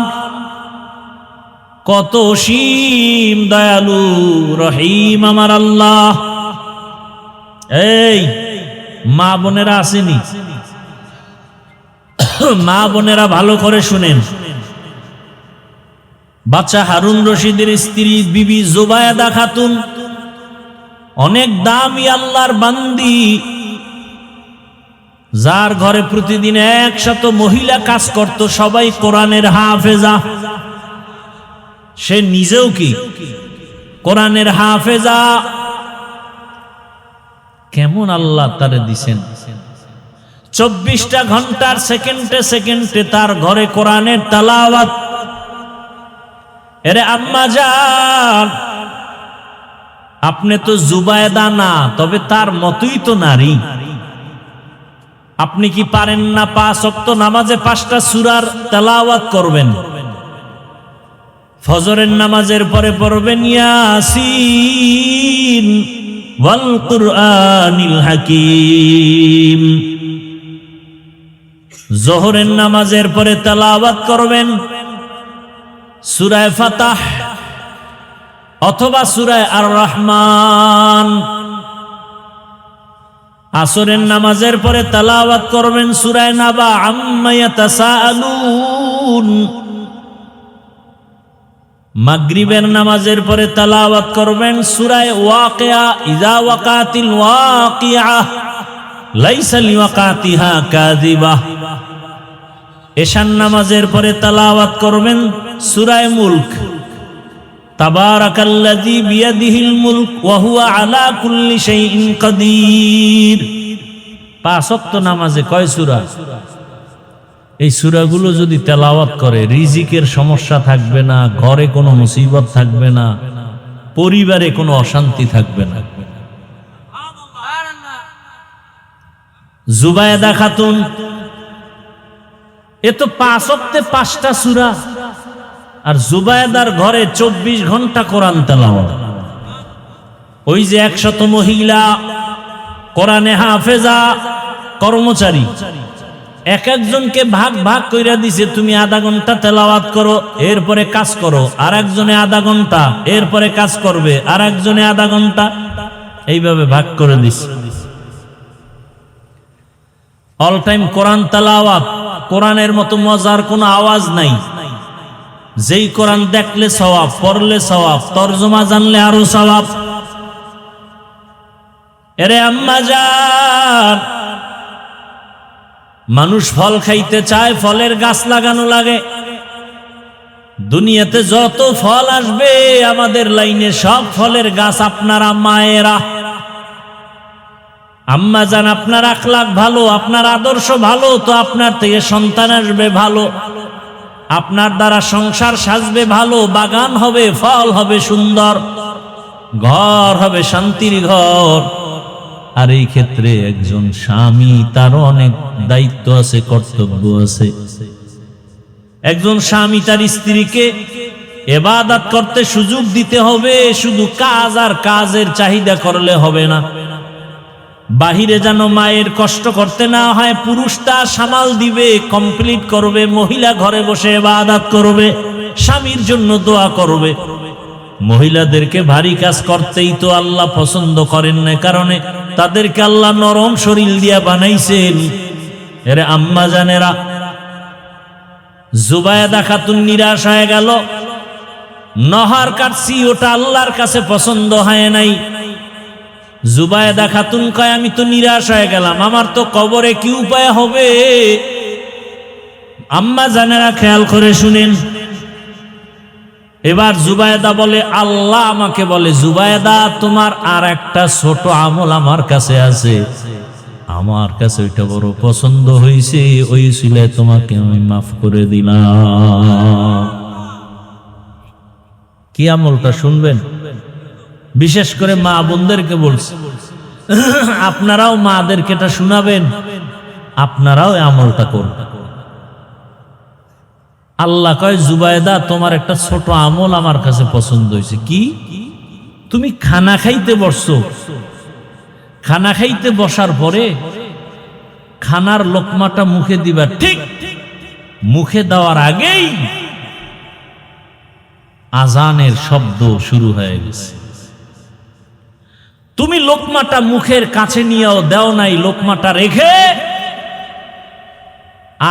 কত অসীম দয়ালু রহিম আমার আল্লাহ। এই মা বোনেরা আসেনি, মা বোনেরা ভালো করে শুনেন। বাচ্চা হারুন রশিদের স্ত্রী বিবি জুবায়দা খাতুন অনেক দামি আল্লাহর বান্দি, যার ঘরে প্রতিদিন 100 মহিলা কাজ করত, সবাই কোরআনের হাফেজা। সে নিজেও কি কোরআনের হাফেজা। কেমন আল্লাহ তারে দিছেন, 24টা ঘন্টার সেকেন্ডে সেকেন্ডে তার ঘরে কোরআনের তেলাওয়াত। এরে আম্মা জান, আপনি তো জুবায়দা না, তবে তার মতই তো নারী। আপনি কি পারেন না 5 ওয়াক্ত নামাজে 5টা সূরার তেলাওয়াত করবেন? ফজরের নামাজের পরে পড়বেন ইয়াসিন ওয়াল কুরআনিল হাকিম। যোহরের নামাজের পরে তেলাওয়াত করবেন সূরা ফাতাহ অথবা সূরা আর রহমান। আসরের নামাজের পরে তেলাওয়াত করবেন সূরা নাবা আম্মা ইয়াতাসাআলুন। মাগরিবের নামাজের পরে তেলাওয়াত করবেন সূরা ওয়াকিয়া ইযা ওয়াকাতিল ওয়াকিয়া লাইসা লিওয়াকাতিহা কাযিবা। এশার নামাজের পরে তেলাওয়াত করবেন সূরা মুলক তাবারাকাল্লাযী বিয়াদিহিল মুলক ওয়া হুয়া আলা কুল্লি শাইইন কাদির। 5 ওয়াক্ত নামাজে কয় সূরা? এই সূরাগুলো যদি তেলাওয়াত করে রিজিকের সমস্যা থাকবে না, ঘরে কোনো মুসিবত থাকবে না, পরিবারে কোনো অশান্তি থাকবে না। জুবায়দা খাতুন এ তো 5 ওয়াক্তে 5টা সূরা, আর জুবায়দার ঘরে 24 ঘন্টা কোরআন তেলাওয়াত। ওই যে 100 মহিলা কোরআনে হাফেজা কর্মচারী, এক একজনকে ভাগ ভাগ কইরা দিছে, তুমি আধা ঘন্টা তেলাওয়াত করো, এরপরে কাজ করো। আর একজনে আধা ঘন্টা, এরপরে কাজ করবে। আর একজনে আধা ঘন্টা, এইভাবে ভাগ করে দিছে। অল টাইম কোরআন তেলাওয়াত। কোরআনের মতো মজার কোনো আওয়াজ নাই। যেই কোরআন দেখলে সওয়াব, পড়লে সওয়াব, তরজমা জানলে আরো সওয়াব। এরে আম্মা জান, মানুষ ফল খাইতে চায়, ফলের গাছ লাগানো লাগে। দুনিয়াতে যত ফল আসবে আমাদের লাইনে সব ফলের গাছ আপনারা মায়েরা। আম্মা জান, আপনার আখলাক ভালো, আপনার আদর্শ ভালো, তো আপনার থেকে সন্তান আসবে ভালো, আপনার দ্বারা সংসার সাজবে ভালো, বাগান হবে, ফল হবে সুন্দর, ঘর হবে শান্তির ঘর। আর এই ক্ষেত্রে একজন স্বামী, তারও অনেক দায়িত্ব আছে, কর্তব্য আছে। একজন স্বামী তার স্ত্রীকে ইবাদত করতে সুযোগ দিতে হবে। শুধু কাজ আর কাজের চাহিদা করলে হবে না। বাহিরে যেন মায়ের কষ্ট করতে না হয়, পুরুষটা সামাল দিবে, কমপ্লিট করবে। মহিলা ঘরে বসে ইবাদত করবে, স্বামীর জন্য দোয়া করবে। মহিলাদেরকে ভারী কাজ করতেই তো আল্লাহ পছন্দ করেন না, কারণে তাদেরকে আল্লাহ নরম শরীর দিয়া বানাইছেন। এর আম্মা জানেরা, জুবায়দা খাতুন নিরাশ হয়ে গেল। নহর কাটছি, ওটা আল্লাহর কাছে পছন্দ হয় নাই। জুবায়দা খাতুন কয়, আমি তো নিরাশ হয়ে গেলাম, আমার তো কবরে কি উপায় হবে? আম্মা জানেরা খেয়াল করে শুনেন, এবার জুবায়েদা বলে, আল্লাহ আমাকে বলে, জুবায়েদা তোমার আর একটা ছোট আমল আমার কাছে আছে, আমার কাছে ওইটা বড় পছন্দ হয়েছে, ওই সিলায় তোমাকে আমি মাফ করে দিলাম। কি আমলটা শুনবেন? বিশেষ করে মা বোনদেরকে বলছে, আপনারাও মাদেরকে এটা শোনাবেন, আপনারাও এই আমলটা করবেন। আল্লাহ কয়, জুবায়েদা তোমার একটা ছোট আমল আমার কাছে পছন্দ হয়েছে। কি? তুমি খানা খাইতে বসছো, খানা খাইতে বসার পরে খানার লোকমাটা মুখে দিবা, ঠিক মুখে দেওয়ার আগেই আজানের শব্দ শুরু হয়ে গেছে। তুমি লোকমাটা মুখের কাছে নিয়েও দেও নাই, লোকমাটা রেখে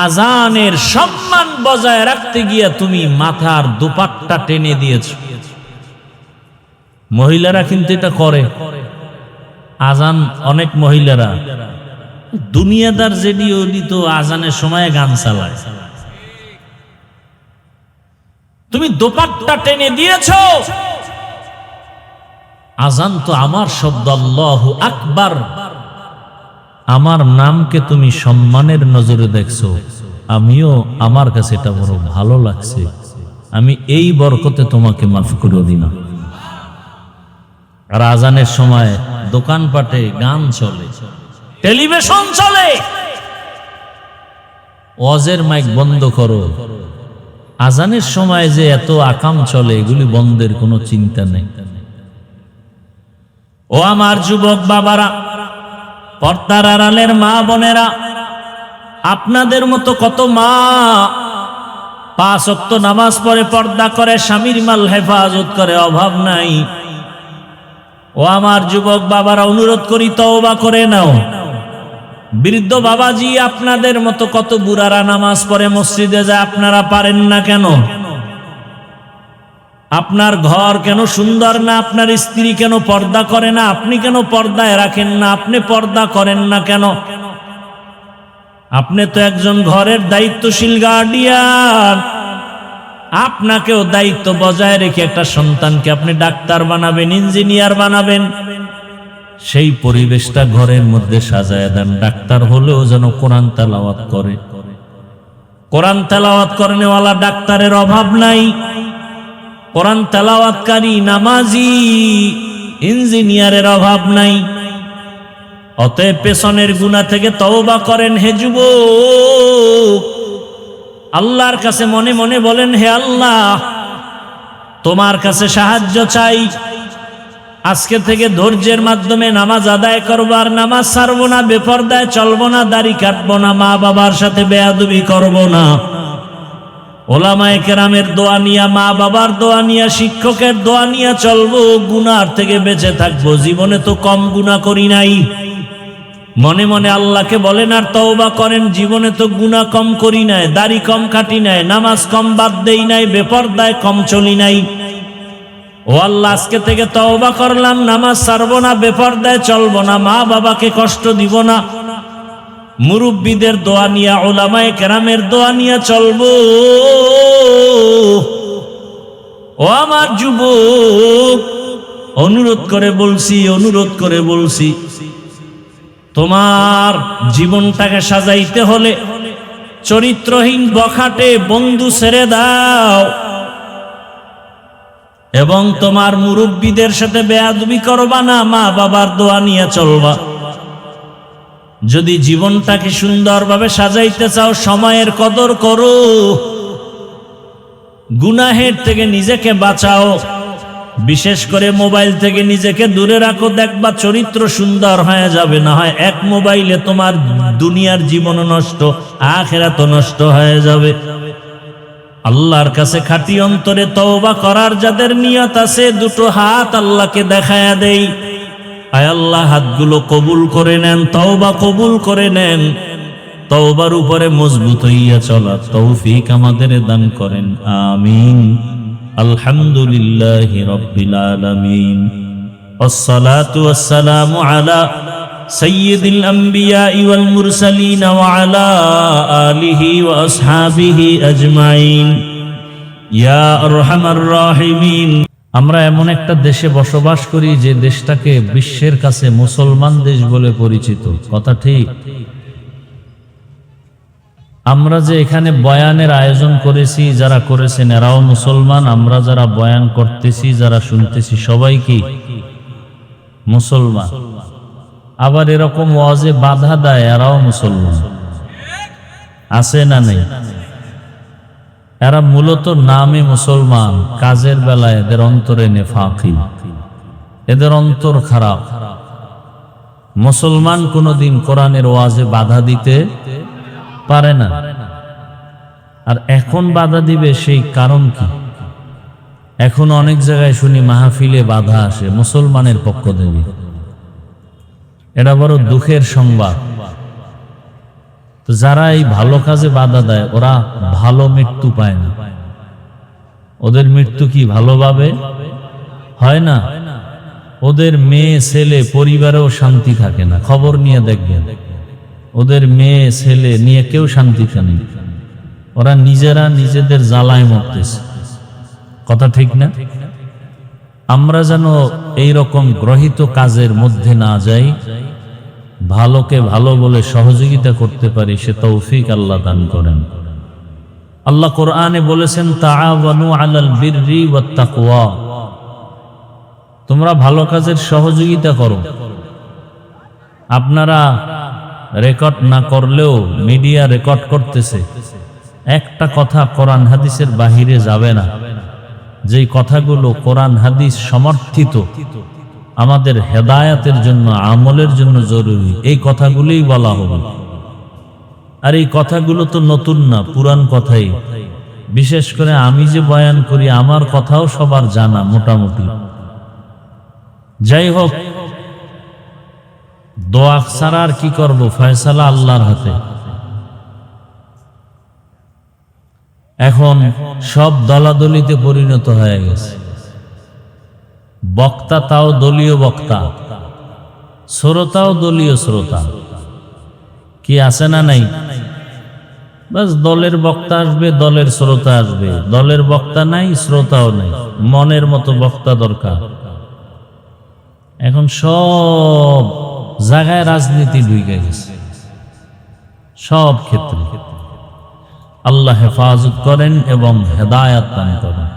আজানের সম্মান বজায় রাখতে গিয়ে তুমি মাথার দুপাট্টা টেনে দিয়েছ। মহিলারা কিন্তু এটা করে, আজান অনেক মহিলারা দুনিয়াদার জেডিও তো আজানের সময় গান চালায়, তুমি দোপাট্টা টেনে দিয়েছ। আজান তো আমার শব্দ, আল্লাহু আকবার, আমার নামকে তুমি সম্মানের নজরে দেখছো, আমিও আমার কাছে এটা বড় ভালো লাগছে, আমি এই বরকতে তোমাকে মাফ করে দিলাম। আর আজানের সময় দোকানপাটে গান চলে, টেলিভিশন চলে, ওয়াজের মাইক বন্ধ করো। আজানের সময় যে এত আকাম চলে, এগুলি বন্ধের কোনো চিন্তা নেই। ও আমার যুবক বাবারা, পর্দার আড়ালের মা বোনেরা, আপনাদের মতো কত মা 5 ওয়াক্ত নামাজ পড়ে, পর্দা করে, স্বামীর মাল হেফাজত করে, অভাব নাই। ও আমার যুবক বাবারা, অনুরোধ করি তওবা করে নাও। বৃদ্ধ বাবাজি, আপনাদের মতো কত বুড়ারা নামাজ পড়ে, মসজিদে যায়, আপনারা পারেন না কেন? আপনার ঘর কেন সুন্দর না? আপনার স্ত্রী কেন পর্দা করে না? আপনি কেন পর্দায় রাখেন না? আপনি পর্দা করেন না কেন? আপনি তো একজন ঘরের দায়িত্বশীল গার্ডিয়ান, আপনাকেও দায়িত্ব বজায় রেখে একটা সন্তানকে আপনি ডাক্তার বানাবেন, ইঞ্জিনিয়ার বানাবেন, সেই পরিবেশটা ঘরের মধ্যে সাজায় দেন। ডাক্তার হলেও যেন কোরআন তেলাওয়াত করে। কোরআন তেলাওয়াত করেনওয়ালা ডাক্তারের অভাব নাই, কোরআন তেলাওয়াতকারী নামাজি ইঞ্জিনিয়ারের অভাব নাই। অতএব পেছনের গুনাহ থেকে তওবা করেন হে যুবক। আল্লাহর কাছে মনে মনে বলেন, হে আল্লাহ, তোমার কাছে সাহায্য চাই। আজকে থেকে ধৈর্যের মাধ্যমে নামাজ আদায় করবো, আর নামাজ ছাড়বো না, বেপরদায় চলবো না, দাড়ি কাটবো না, মা বাবার সাথে বেয়াদবি করবো না। ওলামায়ে কেরামের দোয়া নিয়া, মা বাবার দোয়া নিয়া, শিক্ষকের দোয়া নিয়া চলবো, গুনার থেকে বেঁচে থাকবো। জীবনে তো কম গুনাহ করি নাই। মনে মনে আল্লাহকে বলেন আর তওবা করেন, জীবনে তো গুনাহ কম করি নাই, দাড়ি কম কাটি নাই, নামাজ কম বাদ দেই নাই, বেপরদায় কম চলি নাই। ও আল্লাহ, আজকে থেকে তওবা করলাম, নামাজ ছাড়বো না, বেপরদায় চলবো না, মা বাবাকে কষ্ট দিব না। মুরব্বীদের দোয়া নিয়া, উলামায়ে কেরামের দোয়া নিয়া চলবো। ও আমার যুবক, অনুরোধ করে বলছি, তোমার জীবনটাকে সাজাইতে হলে চরিত্রহীন বখাটে বন্ধু ছেড়ে দাও, এবং তোমার মুরব্বীদের সাথে বেয়াদবি করবা না, মা বাবার দোয়া নিয়ে চলবা। যদি জীবনটাকে সুন্দরভাবে সাজাইতে চাও, সময়ের কদর করো, গুনাহের থেকে নিজেকে বাঁচাও, বিশেষ করে মোবাইল থেকে নিজেকে দূরে রাখো। দেখবা চরিত্র সুন্দর হয়ে যাবে। না হয় এক মোবাইলে তোমার দুনিয়ার জীবন নষ্ট, আখিরাত নষ্ট হয়ে যাবে। আল্লাহর কাছে খাঁটি অন্তরে তওবা করার যাদের নিয়ত আছে, দুটো হাত আল্লাহকে দেখায়া দেই। আয় আল্লাহ, হাতগুলো কবুল করে নেন, তওবা কবুল করে নেন। তওবার উপরে মজবুত হইয়া চলা তৌফিক আমাদের দান করেন, আমিন। আলহামদুলিল্লাহি রাব্বিল আলামিন, ওয়াসসালাতু ওয়াসসালামু আলা সাইয়্যিদিল আম্বিয়া ওয়াল মুরসালিন ওয়া আলা আলিহি ওয়া আসহাবিহি আজমাইন। ইয়া আরহামার রাহিমিন। আমরা এমন একটা দেশে বসবাস করি যে দেশটাকে বিশ্বের কাছে মুসলমান দেশ বলে পরিচিত, কথা ঠিক? আমরা যে এখানে বয়ানের আয়োজন করেছি, যারা করেছেন এরাও মুসলমান, আমরা যারা বয়ান করতেছি, যারা শুনতেছি, সবাই কি মুসলমান? আবার এরকম ওয়াজে বাধা দেয় এরাও মুসলমান, আছে না নেই? এরা মূলত নামে মুসলমান, কাজের বেলায় এদের অন্তরে নেফাকি, এদের অন্তর খারাপ। মুসলমান কোনোদিন কোরআনের ওয়াজে বাধা দিতে পারে না। আর এখন বাধা দিবে, সেই কারণ কি? এখন অনেক জায়গায় শুনি মাহফিলে বাধা আসে মুসলমানের পক্ষ থেকে। এটা বড় দুঃখের সংবাদ। তো যারা এই ভালো কাজে বাধা দেয় ওরা ভালো মৃত্যু পায় না। ওদের মৃত্যু কি ভালোভাবে হয় না? ওদের মেয়ে ছেলে পরিবারেও শান্তি থাকে না। খবর নিয়ে দেখবেন, ওদের মেয়ে ছেলে নিয়ে কেউ শান্তি পায় না। ওরা নিজেরা নিজেদের জ্বালায় মরতেছে, কথা ঠিক না? আমরা যেন এইরকম গ্রহিত কাজের মধ্যে না যাই, ভালোকে ভালো বলে সহযোগিতা করতে পারি, সে তৌফিক আল্লাহ দান করেন। আল্লাহ কোরআনে বলেছেন, তাআওয়ানু আলাল বিররি ওয়াত তাকওয়া, তোমরা ভালো কাজের সহযোগিতা করো। আপনারা রেকর্ড না করলেও মিডিয়া রেকর্ড করতেছে, একটা কথা কোরআন হাদিসের বাহিরে যাবে না। যেই কথাগুলো কোরআন হাদিস সমর্থিত, আমাদের হেদায়াতের জন্য, আমলের জন্য জরুরি, এই কথাগুলোই বলা হবে। আর এই কথাগুলো তো নতুন না, পুরান কথাই। বিশেষ করে আমি যে বয়ান করি, আমার কথাও সবার জানা মোটামুটি। যাই হোক, দোয়া ছাড়া আর কি করব, ফয়সালা আল্লাহর হাতে। এখন সব দলাদলিতে পরিণত হয়ে গেছে। বক্তা তাও দলীয় বক্তা, শ্রোতাও দলীয় শ্রোতা। কি আছে না নাই? বাস দলের বক্তা আসবে, দলের শ্রোতা আসবে। দলের বক্তা নাই, শ্রোতাও নাই, মনের মতো বক্তা দরকার। এখন সব জায়গায় রাজনীতি ঢুকে গেছে, সব ক্ষেত্রে। আল্লাহ হেফাজত করেন এবং হেদায়াত দান করেন।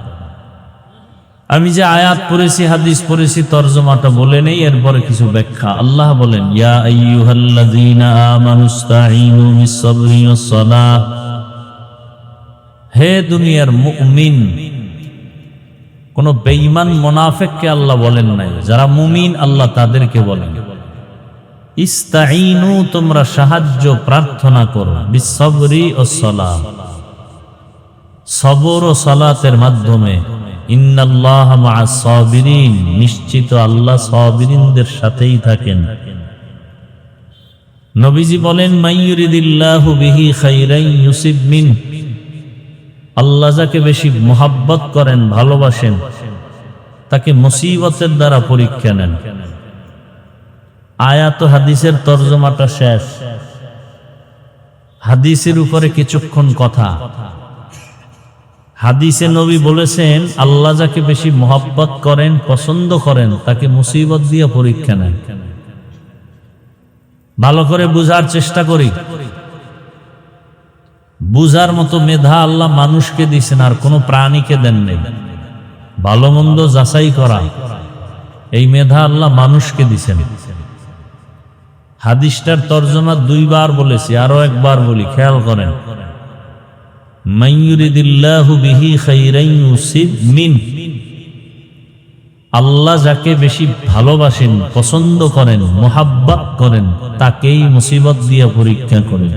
আমি যে আয়াত পড়েছি, হাদিস পড়েছি, তরজমাটা বলে নেই, এরপরে কিছু ব্যাখ্যা। আল্লাহ বলেন, ইয়া আইয়ুহাল্লাযীনা আমানুস্তাঈনু বিস-সাবরি ওয়াস-সালাহ, হে দুনিয়ার মুমিন। কোন বেঈমান মুনাফিককে আল্লাহ বলেন নাই, যারা মুমিন আল্লাহ তাদেরকে বলেন। ইস্তাঈনু, তোমরা সাহায্য প্রার্থনা করো, বিস-সাবরি ওয়াস-সালাহ, সবর ও সালাতের মাধ্যমে। ইন্নাল্লাহা মা'আস সাবিরিন, নিশ্চিত আল্লাহ সাবিরিনদের সাথেই থাকেন। নবীজি বলেন, মাইয়ুরিদিল্লাহু বিহি খাইরান ইউসিব মিন, আল্লাহ যাকে বেশি মোহাব্বত করেন, ভালোবাসেন, তাকে মুসিবতের দ্বারা পরীক্ষা নেন। আয়াত ও হাদিসের তরজমাটা শেষ। হাদিসের উপরে কিছুক্ষণ কথা। হাদিসে নবী বলেছেন, আল্লাহ যাকে বেশি মোহাব্বত করেন, পছন্দ করেন, তাকে মুসিবত দিয়ে পরীক্ষা নেন। ভালো করে বুঝার চেষ্টা করি। বুঝার মতো মেধা আল্লাহ মানুষকে দিয়েছেন, আর কোনো প্রাণীকে দেন নেই। ভালো মন্দ যাচাই করা, এই মেধা আল্লাহ মানুষকে দিয়েছেন। হাদিসটার তরজমা দুইবার বলেছি, আরো একবার বলি, খেয়াল করেন। মাইয়ুরিদিল্লাহু বিহি খাইরান ইউসিব মিন, আল্লাহ যাকে বেশি ভালোবাসেন, পছন্দ করেন, মুহাব্বত করেন, তাকেই মুসিবত দিয়ে পরীক্ষা করেন।